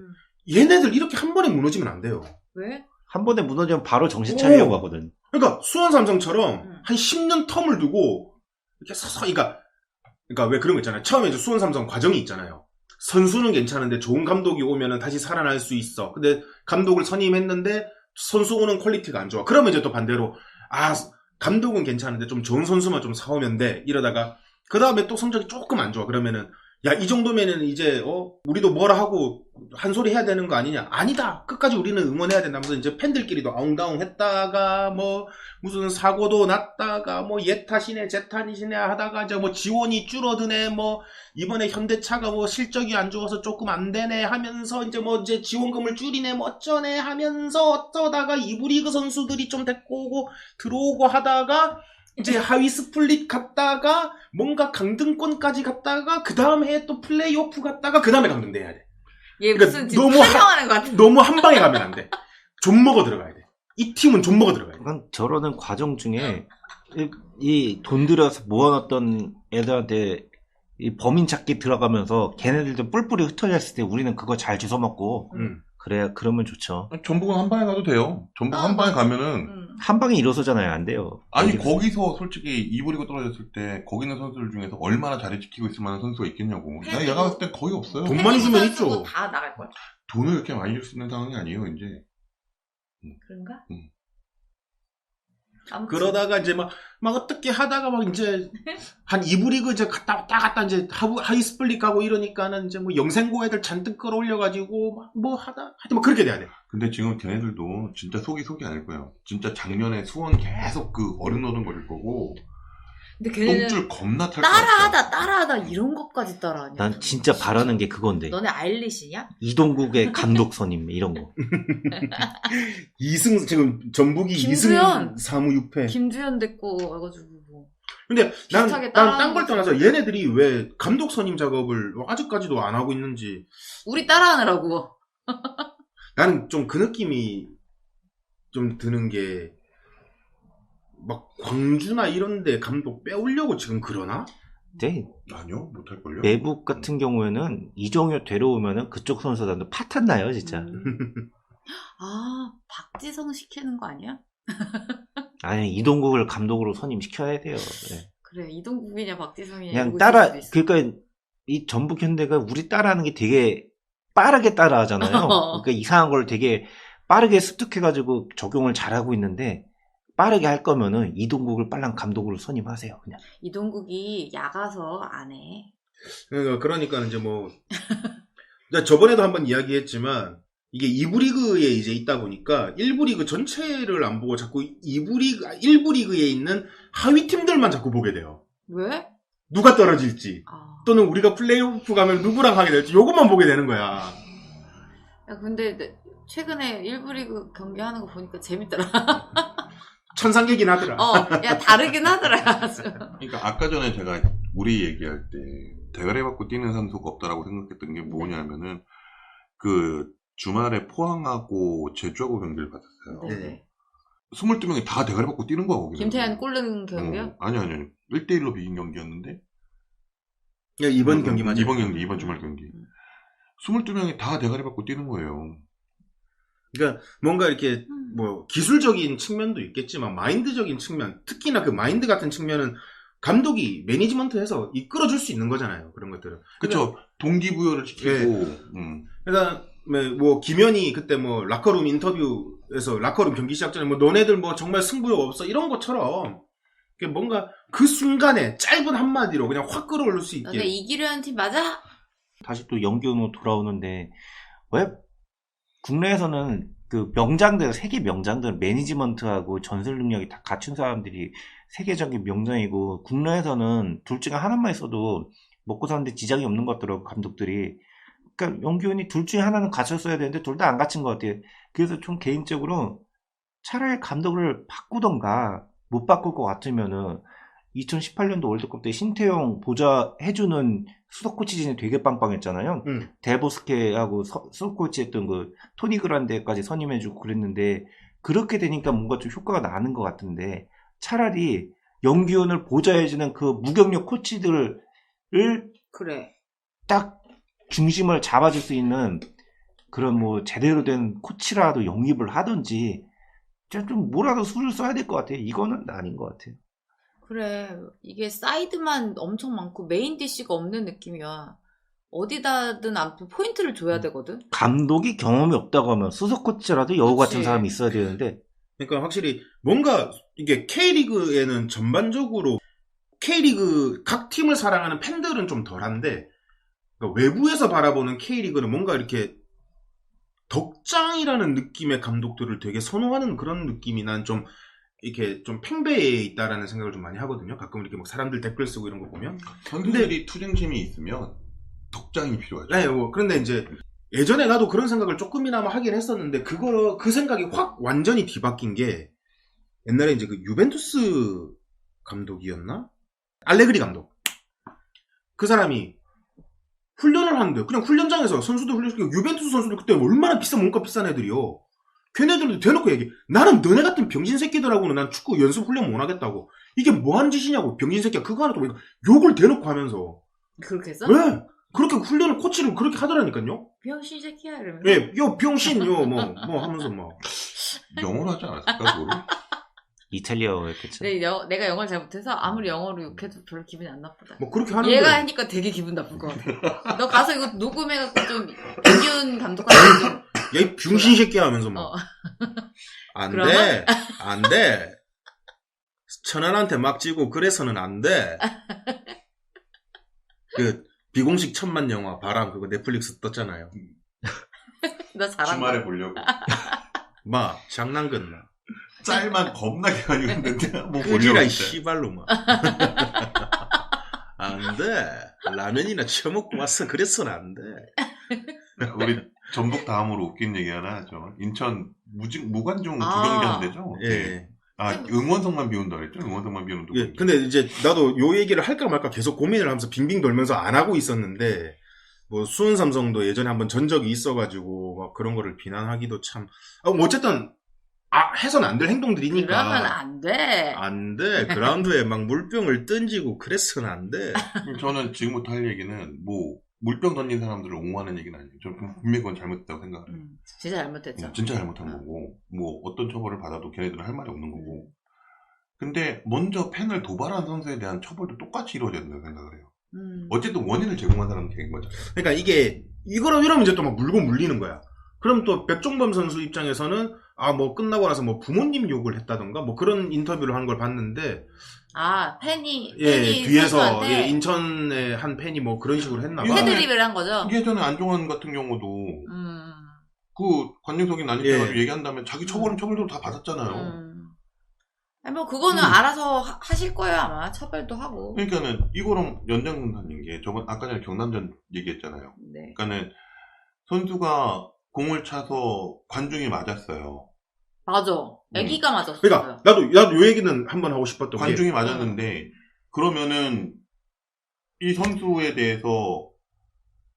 얘네들 이렇게 한 번에 무너지면 안 돼요. 왜? 한 번에 무너지면 바로 정신 차리려고 오. 하거든. 그러니까 수원 삼성처럼 음. 한 10년 텀을 두고 이렇게 서서히 그러니까 왜 그런 거 있잖아요. 처음에 이제 수원 삼성 과정이 있잖아요. 선수는 괜찮은데 좋은 감독이 오면은 다시 살아날 수 있어. 근데 감독을 선임했는데 선수 오는 퀄리티가 안 좋아. 그러면 이제 또 반대로 감독은 괜찮은데 좀 좋은 선수만 좀 사오면 돼. 이러다가 그 다음에 또 성적이 조금 안 좋아. 그러면은 야, 이 정도면은 이제 우리도 뭐라 하고 한 소리 해야 되는 거 아니냐? 아니다. 끝까지 우리는 응원해야 된다면서 이제 팬들끼리도 아웅다웅 했다가 뭐 무슨 사고도 났다가 뭐 얘 탓이네 쟤 탓이네 하다가 이제 뭐 지원이 줄어드네 뭐 이번에 현대차가 뭐 실적이 안 좋아서 조금 안 되네 하면서 이제 뭐 이제 지원금을 줄이네 뭐 어쩌네 하면서 어쩌다가 이브리그 선수들이 좀 데리고 오고 들어오고 하다가 이제 하위 스플릿 갔다가 뭔가 강등권까지 갔다가 그 다음 해에 또 플레이오프 갔다가 그 다음에 강등돼야 돼. 얘 그러니까 무슨 지금 너무 탈영하는 것 같아. 너무 한 방에 가면 안 돼. 좀 먹어 들어가야 돼. 이 팀은 좀 먹어 들어가야 돼. 그러니까 저러는 과정 중에 이 돈 들여서 모아놨던 애들한테 이 범인 찾기 들어가면서 걔네들도 뿔뿔이 흩어졌을 때 우리는 그거 잘 주워먹고 그래야 그러면 좋죠. 전북은 한 방에 가도 돼요. 전북 한 방에 가면은 한 방에 일어서잖아요. 안 돼요. 아니 여기서. 거기서 솔직히 2부 리그 떨어졌을 때 거기 있는 선수들 중에서 얼마나 자리 지키고 있을 만한 선수가 있겠냐고. 내가 봤을 때 거의 없어요. 돈 많이 주면 있죠. 다 나갈 거야. 돈을 이렇게 많이 줄 수 있는 상황이 아니에요 이제. 그런가? 음. 아무튼. 그러다가 이제 막 어떻게 하다가 막 이제 한 2부 리그 이제 왔다 갔다 이제 하위 스플릿 가고 이러니까는 이제 뭐 영생고 애들 잔뜩 끌어올려가지고 뭐 하여튼 뭐 그렇게 돼야 돼. 근데 지금 걔네들도 진짜 속이 아닐 거예요. 진짜 작년에 수원 계속 그 어른어른거릴 거고 근데 걔네는 똥줄 겁나 탈 것 같아. 따라하다 이런 것까지 따라하냐? 난 진짜 바라는 게 그건데. 너네 아일리시냐? 이동국의 감독 선임 이런 거. 지금 전북이 김주현! 2승 4무 6패. 김주현 됐고 해가지고 뭐. 근데 난 비슷하게 딴 걸 따라하는 떠나서 얘네들이 왜 감독 선임 작업을 아직까지도 안 하고 있는지 우리 따라하느라고. 나는 좀 그 느낌이 좀 드는 게 막 광주나 이런데 감독 빼오려고 지금 그러나? 근데 아니요 못할걸요. 내북 같은 경우에는 이종효 데려오면은 그쪽 선수들도 파탄 나요 진짜. 아, 박지성 시키는 거 아니야? 아니 이동국을 감독으로 선임시켜야 돼요. 네. 그래, 이동국이냐 박지성이냐. 그냥 이러고 따라 있을 수도 있어. 그러니까 이 전북 현대가 우리 따라하는 게 되게 빠르게 따라하잖아요. 그러니까 이상한 걸 되게 빠르게 습득해가지고 적용을 잘하고 있는데 빠르게 할 거면은 이동국을 빨랑 감독으로 선임하세요 그냥. 이동국이 야가서 안 해. 그러니까 이제 뭐 저번에도 한번 이야기했지만 이게 2부 리그에 이제 있다 보니까 1부 리그 전체를 안 보고 자꾸 1부 리그에 있는 하위 팀들만 자꾸 보게 돼요. 왜? 누가 떨어질지 아. 또는 우리가 플레이오프 가면 누구랑 하게 될지 요것만 보게 되는 거야. 야, 근데 최근에 1부 리그 경기 하는 거 보니까 재밌더라. 천상계긴 하더라. 야, 다르긴 하더라. 그러니까 아까 전에 제가 우리 얘기할 때 대가리 받고 뛰는 선수가 없다라고 생각했던 게 뭐냐면은 그 주말에 포항하고 제주하고 경기를 봤었어요. 네. 22명이 다 대가리 받고 뛰는 거야 거기서. 김태환 골 넣은 경기요? 아니 1대1로 비긴 경기였는데. 야, 이번 경기 맞아. 이번 주말 경기. 22명이 다 대가리 받고 뛰는 거예요. 그러니까 뭔가 이렇게 뭐 기술적인 측면도 있겠지만 마인드적인 측면, 특히나 그 마인드 같은 측면은 감독이 매니지먼트해서 이끌어줄 수 있는 거잖아요. 그런 것들은. 그렇죠. 동기부여를 시키고. 그러니까 뭐 김현이 그때 뭐 라커룸 인터뷰에서 라커룸 경기 시작 전에 뭐 너네들 뭐 정말 승부욕 없어 이런 것처럼 뭔가 그 순간에 짧은 한마디로 그냥 확 끌어올릴 수 있게. 너네 이기려 하는 팀 맞아? 다시 또 연기훈으로 돌아오는데 왜 국내에서는 그 명장들 세계 명장들 매니지먼트하고 전술 능력이 다 갖춘 사람들이 세계적인 명장이고 국내에서는 둘 중에 하나만 있어도 먹고 사는데 지장이 없는 것 같더라고 감독들이. 그러니까 연기훈이 둘 중에 하나는 갖췄어야 되는데 둘 다 안 갖춘 것 같아요. 그래서 좀 개인적으로 차라리 감독을 바꾸던가 못 바꿀 것 같으면은 2018년도 월드컵 때 신태용 보좌해주는 수석 코치진이 되게 빵빵했잖아요. 델보스케하고 수석 코치했던 그 토니 그란데까지 선임해주고 그랬는데 그렇게 되니까 뭔가 좀 효과가 나는 것 같은데 차라리 연기훈을 보좌해주는 그 무경력 코치들을 그래. 딱 중심을 잡아줄 수 있는 그런 뭐 제대로 된 코치라도 영입을 하든지 좀 뭐라도 수를 써야 될 것 같아요. 이거는 아닌 것 같아요. 그래, 이게 사이드만 엄청 많고 메인 DC가 없는 느낌이야. 어디다든 아무튼 포인트를 줘야 되거든. 감독이 경험이 없다고 하면 수석 코치라도 여우 같은 그치. 사람이 있어야 되는데 그러니까 확실히 뭔가 이게 K리그에는 전반적으로 K리그 각 팀을 사랑하는 팬들은 좀 덜한데 그러니까 외부에서 바라보는 K리그는 뭔가 이렇게 덕장이라는 느낌의 감독들을 되게 선호하는 그런 느낌이 난 좀 이렇게 좀 팽배해 있다라는 생각을 좀 많이 하거든요. 가끔 이렇게 막 사람들 댓글 쓰고 이런 거 보면. 선수들이 투쟁심이 있으면 덕장이 필요하죠. 네, 뭐 그런데 이제 예전에 나도 그런 생각을 조금이나마 하긴 했었는데 그 생각이 확 완전히 뒤바뀐 게 옛날에 이제 그 유벤투스 감독이었나? 알레그리 감독. 그 사람이 훈련을 하는데 그냥 훈련장에서 선수들 훈련시키고 유벤투스 선수들 그때 얼마나 비싼 몸값 비싼 애들이요. 걔네들도 대놓고 얘기. 나는 너네 같은 병신 새끼들하고는 난 축구 연습 훈련 못 하겠다고. 이게 뭐 하는 짓이냐고. 병신 새끼야. 그거 하나 좀 욕을 대놓고 하면서. 그렇게 했어? 왜? 그렇게 훈련을 코치를 그렇게 하더라니까요. 병신 새끼야 이러면서. 예, 요 병신 요 뭐 하면서 막. 영어로 하지 않았을까 그거를? 이탈리아어였겠죠. 네, 내가 영어를 잘 못해서 아무리 영어로 욕해도 별로 기분이 안 나쁘다. 뭐 그렇게 하는데. 얘가 하니까 되게 기분 나쁠 것 같아. 너 가서 이거 녹음해갖고 좀 김기훈 감독한테 좀. 야, 이 병신 새끼야 하면서 막. 어. 안 그러면? 돼. 안 돼. 천안한테 막 찌고 그래서는 안 돼. 그 비공식 천만 영화 바람 그거 넷플릭스 떴잖아요. 너 잘한다. 주말에 보려고. 막 장난 끝나. 짤만 겁나게 많이 봤는데 뭐 보려고. 끄지라 이 했대. 씨발로 막. 안 돼. 라면이나 처먹고 왔어. 그래서는 안 돼. 우리 전북 다음으로 웃긴 얘기 하나 하죠. 인천 무관중 아. 주경기 한대죠. 예. 아, 응원석만 비운다 그랬죠? 응원석만 비우는 누구? 예. 근데 이제 나도 요 얘기를 할까 말까 계속 고민을 하면서 빙빙 돌면서 안 하고 있었는데 뭐 수원 삼성도 예전에 한번 전적이 있어가지고 막 그런 거를 비난하기도 참. 뭐 어쨌든 해서는 안 될 행동들이니까. 그러면 안 돼. 안 돼. 그라운드에 막 물병을 던지고 그랬으면 안 돼. 저는 지금부터 할 얘기는 뭐 물병 던진 사람들을 옹호하는 얘기는 아니에요. 저는 분명히 그건 잘못했다고 생각해요. 진짜 잘못했죠. 진짜 잘못한 거고 뭐 어떤 처벌을 받아도 걔네들은 할 말이 없는 거고. 근데 먼저 팬을 도발한 선수에 대한 처벌도 똑같이 이루어져야 된다고 생각을 해요. 어쨌든 원인을 제공한 사람은 걔인 거죠. 그러니까 이게 이러면 이제 또 막 물고 물리는 거야. 그럼 또 백종범 선수 입장에서는 뭐 끝나고 나서 뭐 부모님 욕을 했다던가 뭐 그런 인터뷰를 한 걸 봤는데 팬이 뒤에서 선수한테 인천의 한 팬이 뭐 그런 식으로 했나 봐. 헤드립을 한 거죠. 예전에 안종환 같은 경우도 그 관중석이 난입해가지고 얘기한 다음에 자기 처벌은 처벌대로 다 받았잖아요. 아니, 뭐 그거는 알아서 하실 거예요 아마. 처벌도 하고. 그러니까는 이거랑 연장선상인 게 아까 전에 경남전 얘기했잖아요. 네. 그러니까는 선수가 공을 차서 관중이 맞았어요. 맞아. 애기가 맞았어요. 그러니까 나도 요 얘기는 한번 하고 싶었던 관중이 게 맞았는데 그러면은 이 선수에 대해서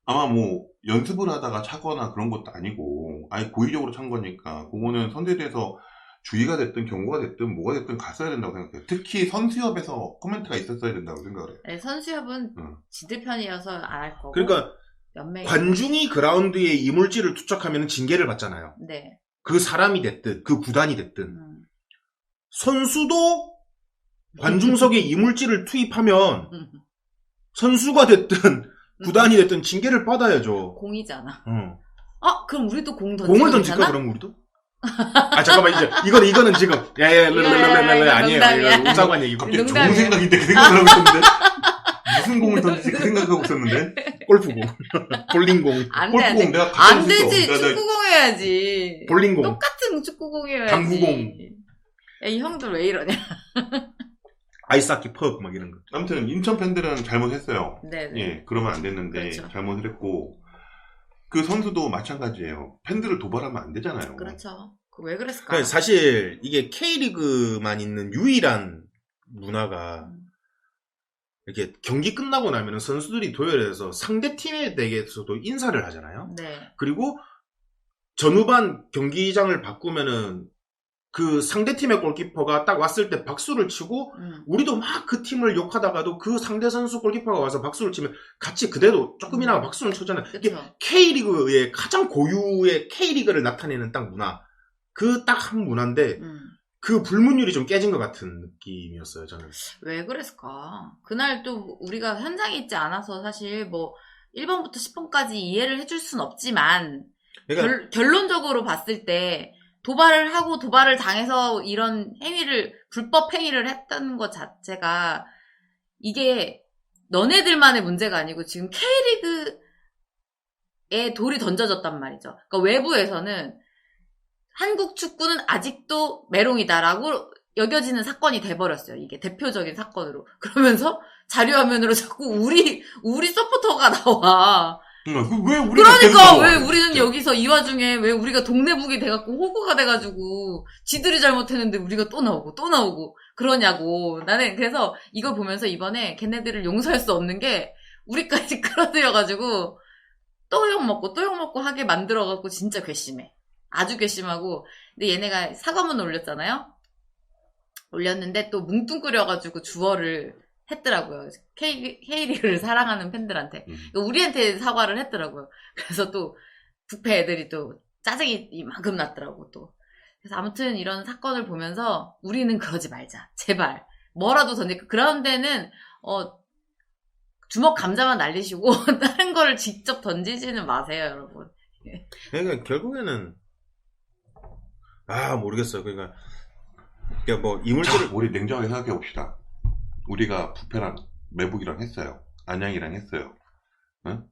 아마 뭐 연습을 하다가 차거나 그런 것도 아니고 아예 고의적으로 찬 거니까 그거는 선수에 대해서 주의가 됐든 경고가 됐든 뭐가 됐든 갔어야 된다고 생각해요. 특히 선수협에서 코멘트가 있었어야 된다고 생각을 해요. 네, 선수협은 지들 편이어서 안 할 거고. 그러니까 연맹이. 관중이 그라운드에 이물질을 투척하면 징계를 받잖아요. 네. 그 사람이 됐든 그 구단이 됐든 선수도 관중석에 이물질을 투입하면 선수가 됐든 구단이 됐든 징계를 받아야죠. 공이잖아. 응. 그럼 우리도 공 던지고 공을 던질까 그럼 우리도? 잠깐만 이제 이거는 지금 아니에요. 농담이야. 이거 우상한 얘기고. 갑자기 농담이야. 좋은 생각인데 그 생각을 하고 있었는데 무슨 공을 던지지 그 생각하고 있었는데 골프공, 볼링공, 안 돼, 안 골프공 돼. 내가 안 갖고 되지. 있어. 축구공 해야지. 볼링공. 똑같은 축구공 해야지. 당구공. 야, 이 형들 왜 이러냐. 아이스하키 펍 막 이런 거. 아무튼 인천 팬들은 잘못했어요. 네네. 예, 그러면 안 됐는데 그렇죠. 잘못을 했고 그 선수도 마찬가지예요. 팬들을 도발하면 안 되잖아요. 그렇죠. 왜 그랬을까? 그러니까 사실 이게 K리그만 있는 유일한 문화가 이렇게 경기 끝나고 나면 선수들이 도열해서 상대 팀에 대해서도 인사를 하잖아요. 네. 그리고 전후반 경기장을 바꾸면은 그 상대팀의 골키퍼가 딱 왔을 때 박수를 치고 우리도 막 그 팀을 욕하다가도 그 상대 선수 골키퍼가 와서 박수를 치면 같이 그대로 조금이나마 박수를 쳐잖아요. 이게 그쵸. K리그의 가장 고유의 K리그를 나타내는 딱 문화. 그 딱 한 문화인데 그 불문율이 좀 깨진 것 같은 느낌이었어요, 저는. 왜 그랬을까? 그날 또 우리가 현장에 있지 않아서 사실 뭐 1번부터 10번까지 이해를 해줄 순 없지만 그러니까 결론적으로 봤을 때 도발을 하고 도발을 당해서 이런 행위를 불법 행위를 했다는 것 자체가 이게 너네들만의 문제가 아니고 지금 K리그에 돌이 던져졌단 말이죠. 그러니까 외부에서는 한국 축구는 아직도 메롱이다라고 여겨지는 사건이 돼버렸어요. 이게 대표적인 사건으로. 그러면서 자료화면으로 자꾸 우리 서포터가 나와. 왜 우리가 그러니까 왜 우리는 여기서 이 와중에 왜 우리가 동네북이 돼갖고 호구가 돼가지고 지들이 잘못했는데 우리가 또 나오고 그러냐고. 나는 그래서 이걸 보면서 이번에 걔네들을 용서할 수 없는 게 우리까지 끌어들여가지고 또 욕먹고 하게 만들어갖고 진짜 괘씸해. 아주 괘씸하고. 근데 얘네가 사과문을 올렸잖아요. 올렸는데 또 뭉뚱그려가지고 주어를 했더라고요. K리그를 사랑하는 팬들한테. 우리한테 사과를 했더라고요. 그래서 또 부패 애들이 또 짜증이 이만큼 났더라고 또. 그래서 아무튼 이런 사건을 보면서 우리는 그러지 말자. 제발. 뭐라도 그라운드에는 주먹 감자만 날리시고 다른 거를 직접 던지지는 마세요, 여러분. 그러니까 결국에는 모르겠어요. 그러니까 뭐 이물질을 우리 냉정하게 생각해 봅시다. 우리가 부패랑 매북이랑 했어요. 안양이랑 했어요. 응?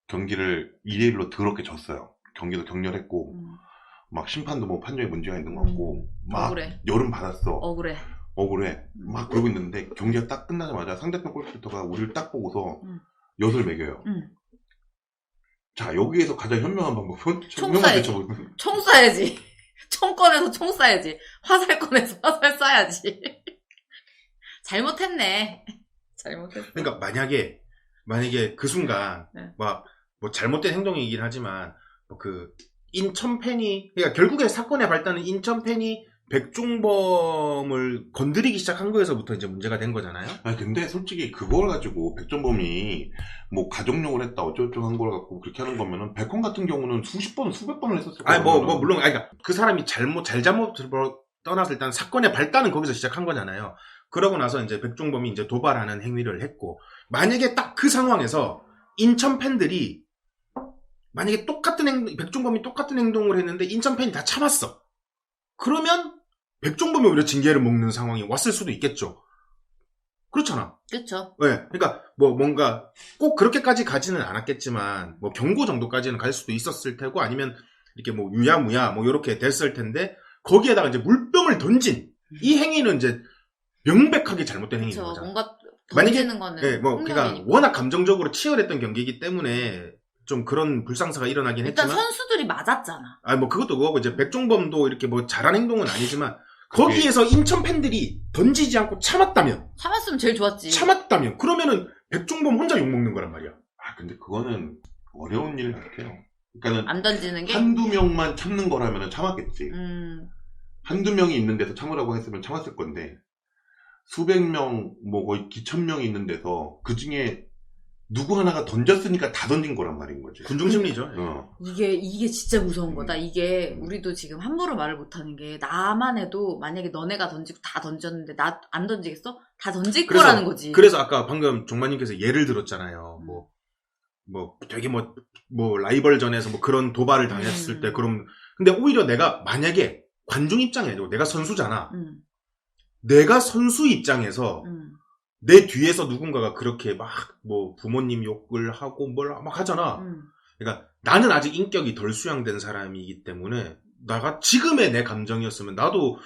경기를 2대1로 더럽게 졌어요. 경기도 격렬했고 막 심판도 뭐 판정에 문제가 있는 것 같고 막 억울해. 열은 받았어. 억울해. 막 그러고 있는데 경기가 딱 끝나자마자 상대편 골키퍼가 우리를 딱 보고서 엿을 매겨요. 자, 여기에서 가장 현명한 방법은 총 쏴야지. 총 꺼내서 총 쏴야지. 화살 꺼내서 화살 쏴야지. 잘못했네. 그러니까 만약에 그 순간 네. 뭐 잘못된 행동이긴 하지만 그 인천 팬이 그러니까 결국에 사건의 발단은 인천 팬이 백종범을 건드리기 시작한 거에서부터 이제 문제가 된 거잖아요. 근데 솔직히 그걸 가지고 백종범이 뭐 가족욕을 했다 어쩌고저쩌고 한 걸 갖고 그렇게 하는 거면은 백헌 같은 경우는 수십 번, 수백 번을 했었을 거예요. 물론 그러니까 그 사람이 잘못을 떠나서 일단 사건의 발단은 거기서 시작한 거잖아요. 그러고 나서 이제 백종범이 이제 도발하는 행위를 했고, 만약에 딱 그 상황에서 인천 팬들이 만약에 백종범이 똑같은 행동을 했는데 인천 팬이 다 참았어. 그러면 백종범이 오히려 징계를 먹는 상황이 왔을 수도 있겠죠. 그렇잖아. 그렇죠. 네, 그러니까 뭔가 꼭 그렇게까지 가지는 않았겠지만 경고 정도까지는 갈 수도 있었을 테고 아니면 이렇게 유야무야 이렇게 됐을 텐데 거기에다가 이제 물병을 던진 이 행위는 이제 명백하게 잘못된 행위인 그렇죠. 거죠. 뭔가 던지는 거는 그러니까 워낙 감정적으로 치열했던 경기이기 때문에 좀 그런 불상사가 일어나긴 일단 했지만 선수들이 맞았잖아. 그것도 그거고 이제 백종범도 이렇게 잘한 행동은 아니지만 거기에서 인천 팬들이 던지지 않고 참았다면 제일 좋았지. 그러면은 백종범 혼자 욕먹는 거란 말이야. 근데 그거는 어려운 일 같아요. 그러니까는 안 던지는 게 한두 명만 참는 거라면 참았겠지. 한두 명이 있는 데서 참으라고 했으면 참았을 건데 수백 명, 거의 기천 명이 있는 데서 그 중에 누구 하나가 던졌으니까 다 던진 거란 말인 거지. 군중심리죠. 이게 진짜 무서운 거다. 이게 우리도 지금 함부로 말을 못하는 게 나만 해도 만약에 너네가 던지고 다 던졌는데 나 안 던지겠어? 다 던질 거라는 거지. 그래서 아까 방금 종마님께서 예를 들었잖아요. 되게 라이벌전에서 그런 도발을 당했을 때 근데 오히려 내가 만약에 관중 입장에 내가 선수잖아. 내가 선수 입장에서 내 뒤에서 누군가가 그렇게 부모님 욕을 하고 막 하잖아. 그러니까 나는 아직 인격이 덜 수양된 사람이기 때문에 지금의 내 감정이었으면 나도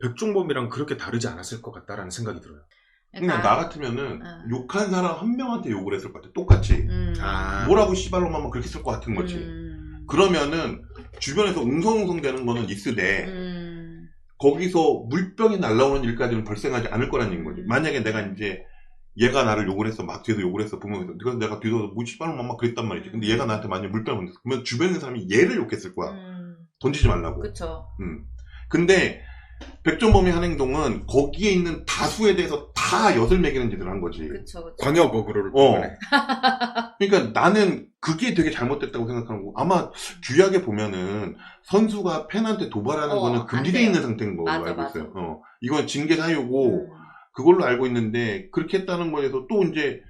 백종범이랑 그렇게 다르지 않았을 것 같다라는 생각이 들어요. 그냥 나 같으면은 욕한 사람 한 명한테 욕을 했을 것 같아. 똑같이. 뭐라고 씨발로만 그렇게 했을 것 같은 거지. 그러면은 주변에서 웅성웅성 되는 거는 있으되 거기서 물병이 날라오는 일까지는 발생하지 않을 거라는 거지. 만약에 내가 이제 얘가 나를 욕을 했어. 막 뒤에서 욕을 했어. 보면서. 그래서 내가 뒤에서 뭐 씨발로만 막 그랬단 말이지. 근데 얘가 나한테 만약에 물병을 던졌어. 그러면 주변에 있는 사람이 얘를 욕했을 거야. 던지지 말라고. 그쵸. 근데 백종범이 한 행동은 거기에 있는 다수에 대해서 다 엿을 매기는 짓을 한 거지. 그쵸. 광역 어그로를 어. 보네. 그러니까 나는 그게 되게 잘못됐다고 생각하고 아마 규약에 보면은 선수가 팬한테 도발하는 거는 안 금지되어 돼요. 있는 상태인 걸로 맞아, 알고 맞아. 있어요. 이건 징계 사유고 그걸로 알고 있는데 그렇게 했다는 거에서 또 이제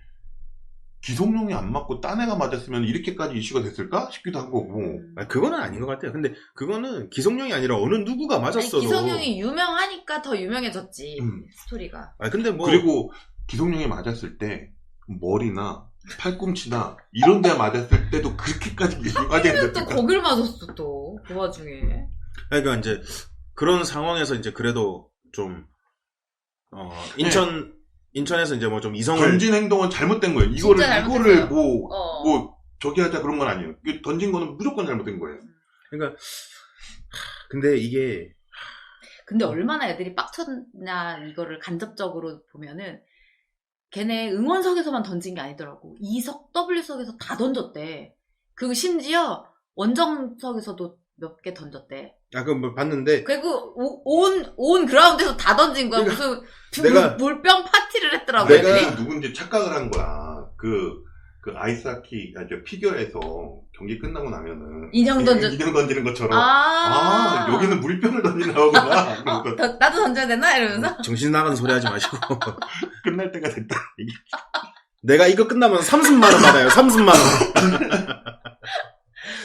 기성용이 안 맞고 딴 애가 맞았으면 이렇게까지 이슈가 됐을까 싶기도 한 거고. 아니, 그거는 아닌 것 같아요. 근데 그거는 기성용이 아니라 어느 누구가 아니, 맞았어도. 기성용이 유명하니까 더 유명해졌지. 음. 스토리가. 아니, 근데 뭐. 그리고 기성용이 맞았을 때 머리나 팔꿈치나 이런 데 맞았을 때도 그렇게까지 유명하지 하필이면 또 않았을까? 거길 맞았어 또. 그 와중에. 그러니까 이제 그런 상황에서 이제 그래도 좀, 인천에서 이제 뭐 좀 이성을. 던진 행동은 잘못된 거예요. 진짜 이거를 잘못했어요. 뭐 저기 하자 그런 건 아니에요. 던진 거는 무조건 잘못된 거예요. 그러니까, 근데 이게, 근데 얼마나 애들이 빡쳤냐 이거를 간접적으로 보면은 걔네 응원석에서만 던진 게 아니더라고. E석, W석에서 다 던졌대. 그리고 심지어 원정석에서도 몇 개 던졌대. 그건 뭐 봤는데, 그리고 온 그라운드에서 다 던진 거야. 그러니까 무슨 내가- 물병 파티를 했더라고. 내가- 애들이. 내가 누군지 착각을 한 거야. 그 아이스하키, 피겨에서 경기 끝나고 나면은. 인형 던지는 것처럼. 여기는 물병을 던지나 보구나. 나도 던져야 되나? 이러면서. 정신 나가는 소리 하지 마시고. 끝날 때가 됐다. 내가 이거 끝나면 30만원 받아요, 30만원.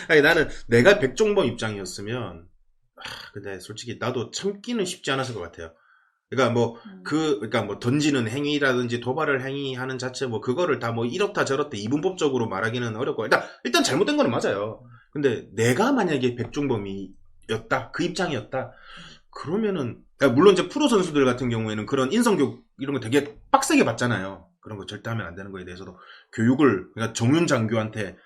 아니, 나는 내가 백종범 입장이었으면, 근데 솔직히 나도 참기는 쉽지 않았을 것 같아요. 그러니까 뭐 던지는 행위라든지 도발을 행위하는 자체 뭐 그거를 다 뭐 이렇다 저렇다 이분법적으로 말하기는 어렵고 일단 잘못된 거는 맞아요. 근데 내가 만약에 백종범이었다, 그 입장이었다, 그러면은 물론 이제 프로 선수들 같은 경우에는 그런 인성교육 이런 거 되게 빡세게 받잖아요. 그런 거 절대 하면 안 되는 거에 대해서도 교육을 그러니까 정윤장교한테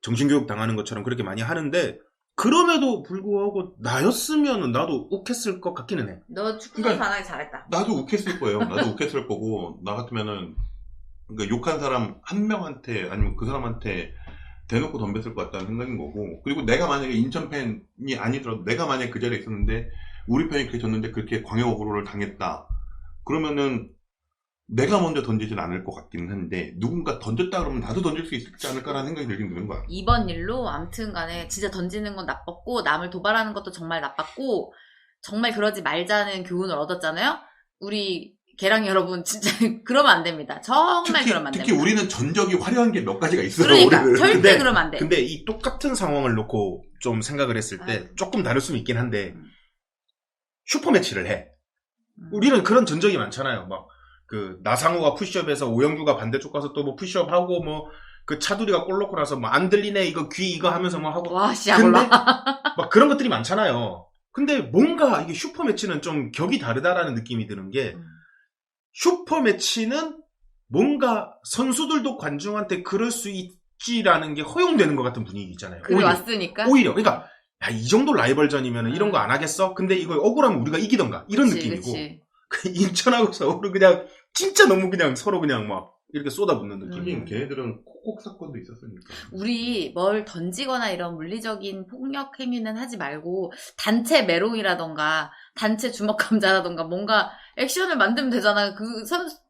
정신교육 당하는 것처럼 그렇게 많이 하는데 그럼에도 불구하고 나였으면 나도 욱했을 것 같기는 해. 너 축구 그러니까- 반하기 잘했다. 나도 욱했을 거예요. 나도 욱했을 거고, 나 같으면은, 그러니까 욕한 사람 한 명한테, 아니면 그 사람한테 대놓고 덤볐을 것 같다는 생각인 거고, 그리고 내가 만약에 인천 팬이 아니더라도, 내가 만약에 그 자리에 있었는데, 우리 편이 그렇게 졌는데 그렇게 광역 어그로를 당했다. 그러면은, 내가 먼저 던지진 않을 것 같기는 한데, 누군가 던졌다 그러면 나도 던질 수 있지 않을까라는 생각이 들긴 드는 거야. 이번 일로 아무튼 간에 진짜 던지는 건 나빴고 남을 도발하는 것도 정말 나빴고 정말 그러지 말자는 교훈을 얻었잖아요. 우리 개랑 여러분 진짜 그러면 안 됩니다. 정말 그러면 안 됩니다. 특히 우리는 전적이 화려한 게 몇 가지가 있어요. 그러니까 우리는. 절대 그러면 안 돼. 근데 이 똑같은 상황을 놓고 좀 생각을 했을 때 조금 다를 수는 있긴 한데 슈퍼매치를 해. 우리는 그런 전적이 많잖아요. 막 그 나상호가 푸시업해서 오영규가 반대쪽 가서 또 뭐 푸시업하고 뭐 그 차두리가 골 넣고 나서 뭐 안 들리네 이거 귀 이거 하면서 뭐 하고 와, 씨, 근데 몰라. 막 그런 것들이 많잖아요. 근데 뭔가 이게 슈퍼매치는 좀 격이 다르다라는 느낌이 드는 게 슈퍼매치는 뭔가 선수들도 관중한테 그럴 수 있지라는 게 허용되는 것 같은 분위기 있잖아요. 그래 왔으니까. 오히려 그러니까 야, 이 정도 라이벌전이면 이런 거 안 하겠어? 근데 이거 억울하면 우리가 이기던가 이런 그치, 느낌이고 그치. 인천하고 서울은 그냥 진짜 너무 그냥 서로 그냥 막 이렇게 쏟아붓는 느낌. 하긴 걔네들은 콕콕 사건도 있었으니까. 우리 뭘 던지거나 이런 물리적인 폭력 행위는 하지 말고 단체 메롱이라던가 단체 주먹 감자라던가 뭔가 액션을 만들면 되잖아. 그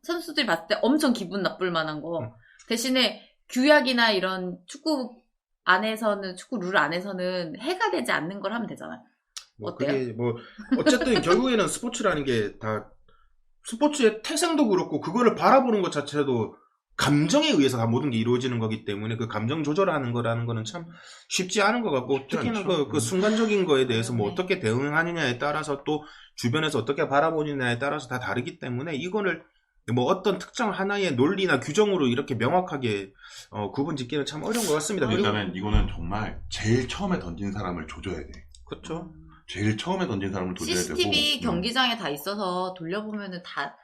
선수들이 봤을 때 엄청 기분 나쁠 만한 거. 대신에 규약이나 이런 축구 룰 안에서는 해가 되지 않는 걸 하면 되잖아. 뭐 어때요? 그게 뭐 어쨌든 결국에는 스포츠라는 게 다 스포츠의 태생도 그렇고 그거를 바라보는 것 자체도 감정에 의해서 다 모든 게 이루어지는 거기 때문에 그 감정 조절하는 거라는 거는 참 쉽지 않은 것 같고 쉽지 특히나 않죠. 그 순간적인 거에 대해서 뭐 네. 어떻게 대응하느냐에 따라서 또 주변에서 어떻게 바라보느냐에 따라서 다 다르기 때문에 이거를 뭐 어떤 특정 하나의 논리나 규정으로 이렇게 명확하게 구분 짓기는 참 어려운 것 같습니다. 그리고 일단은 이거는 정말 제일 처음에 던진 사람을 조져야 돼. 그렇죠. 제일 처음에 던진 사람을 조져야 CCTV 되고. 경기장에 다 있어서 돌려보면은 다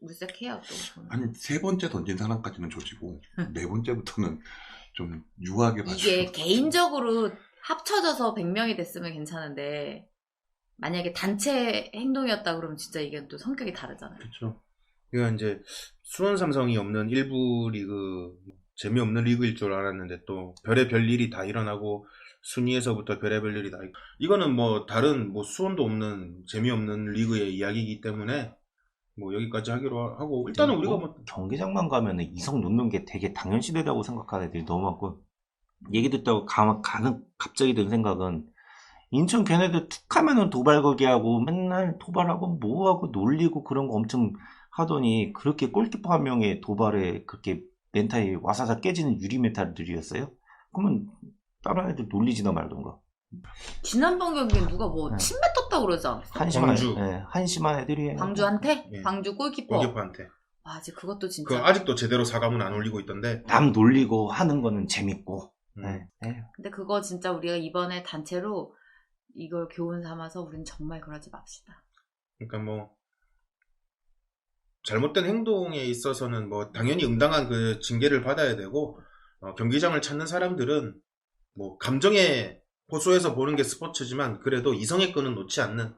물색해요 또. 한 세 번째 던진 사람까지는 조지고 네 번째부터는 좀 유하게 봐주고. 이게 개인적으로 합쳐져서 100명이 됐으면 괜찮은데 만약에 단체 행동이었다 그러면 진짜 이게 또 성격이 다르잖아요. 그렇죠. 그러니까 이제 수원 삼성이 없는 일부 리그 재미없는 리그일 줄 알았는데 또 별의 별 일이 다 일어나고 순위에서부터 별의별 일이다. 이거는 뭐 다른 뭐 수원도 없는 재미없는 리그의 이야기이기 때문에 뭐 여기까지 하기로 하고 일단은 우리가 뭐 경기장만 가면은 이성 놓는 게 되게 당연시되다고 생각하는 애들이 너무 많고 얘기 듣다가 갑자기 든 생각은 인천 걔네들 툭 하면은 도발 거기하고 맨날 도발하고 뭐하고 놀리고 그런 거 엄청 하더니 그렇게 골키퍼 한 명의 도발에 그렇게 멘탈이 와사사 깨지는 유리 멘탈들이었어요? 그러면 다른 애들 놀리지나 말던가. 지난번 경기엔 누가 뭐 네. 침 뱉었다고 그러지 않았어? 광주. 한심한 애들이에요. 광주한테? 예. 광주 골키퍼. 골키퍼한테 와, 이제 그것도 그 진짜. 아직도 제대로 사과문 안 올리고 있던데. 남 놀리고 하는 거는 재밌고. 음. 네. 근데 그거 진짜 우리가 이번에 단체로 이걸 교훈 삼아서 우린 정말 그러지 맙시다. 그러니까 뭐 잘못된 행동에 있어서는 뭐 당연히 응당한 그 징계를 받아야 되고 경기장을 찾는 사람들은 뭐 감정에 호소해서 보는 게 스포츠지만 그래도 이성의 끈은 놓지 않는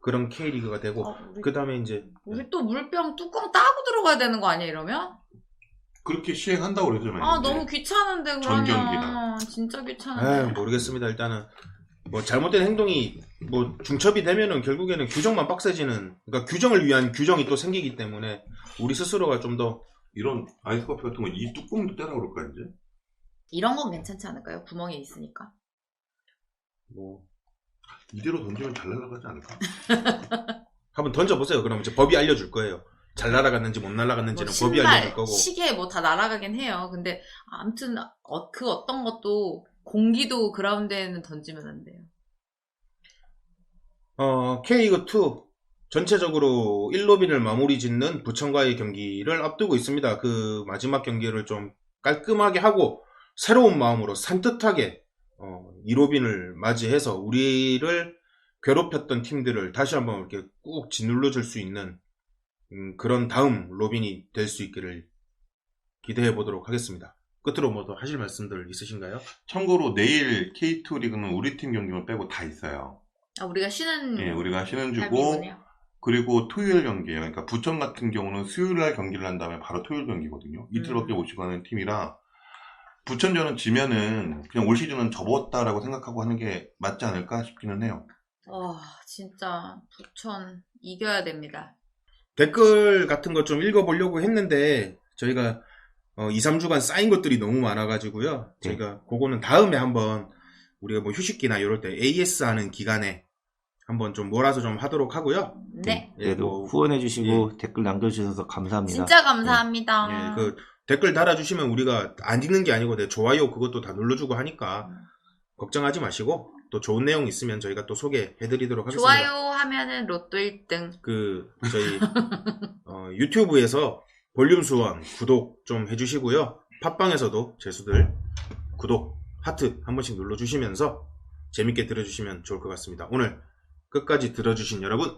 그런 K리그가 되고 그 다음에 이제 우리 또 물병 뚜껑 따고 들어가야 되는 거 아니야 이러면? 그렇게 시행한다고 그러잖아요. 아 이제. 너무 귀찮은데 전 그러면 경기다. 진짜 귀찮은데. 모르겠습니다. 일단은 뭐 잘못된 행동이 뭐 중첩이 되면은 결국에는 규정만 빡세지는 그러니까 규정을 위한 규정이 또 생기기 때문에 우리 스스로가 좀 더 이런 아이스커피 같은 거 이 뚜껑도 떼라 그럴까 이제? 이런 건 괜찮지 않을까요? 구멍이 있으니까. 뭐 이대로 던지면 잘 날아가지 않을까? 한번 던져보세요. 그럼 이제 법이 알려줄 거예요. 잘 날아갔는지 못 날아갔는지는 뭐 법이 신발, 알려줄 거고. 시계 뭐 다 날아가긴 해요. 근데 아무튼 그 어떤 것도 공기도 그라운드에는 던지면 안 돼요. K리그2 전체적으로 1로빈을 마무리 짓는 부천과의 경기를 앞두고 있습니다. 그 마지막 경기를 좀 깔끔하게 하고 새로운 마음으로 산뜻하게 2로빈을 맞이해서 우리를 괴롭혔던 팀들을 다시 한번 이렇게 꾹 짓눌러 줄 수 있는 그런 다음 로빈이 될 수 있기를 기대해 보도록 하겠습니다. 끝으로 뭐 더 하실 말씀들 있으신가요? 참고로 내일 K2 리그는 우리 팀 경기만 빼고 다 있어요. 아, 우리가 쉬는 예, 우리가 쉬는 주고 날이군요. 그리고 토요일 경기예요. 그러니까 부천 같은 경우는 수요일 날 경기를 한 다음에 바로 토요일 경기거든요. 이틀밖에 못 쉬고 하는 팀이라 부천전은 지면은 그냥 올 시즌은 접었다라고 생각하고 하는 게 맞지 않을까 싶기는 해요. 와, 진짜 부천 이겨야 됩니다. 댓글 같은 거 좀 읽어보려고 했는데 저희가 2, 3주간 쌓인 것들이 너무 많아가지고요. 저희가 그거는 다음에 한번 우리가 뭐 휴식기나 이럴 때 AS 하는 기간에 한번 좀 몰아서 좀 하도록 하고요. 네. 그래도 후원해주시고 댓글 남겨주셔서 감사합니다. 진짜 감사합니다. 예, 그 댓글 달아주시면 우리가 안 읽는 게 아니고 좋아요 그것도 다 눌러주고 하니까 걱정하지 마시고 또 좋은 내용 있으면 저희가 또 소개해드리도록 하겠습니다. 좋아요 하면은 로또 1등. 그 저희 유튜브에서 볼륨 수원 구독 좀 해주시고요. 팟빵에서도 제수들 구독 하트 한 번씩 눌러주시면서 재밌게 들어주시면 좋을 것 같습니다. 오늘 끝까지 들어주신 여러분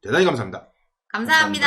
대단히 감사합니다. 감사합니다.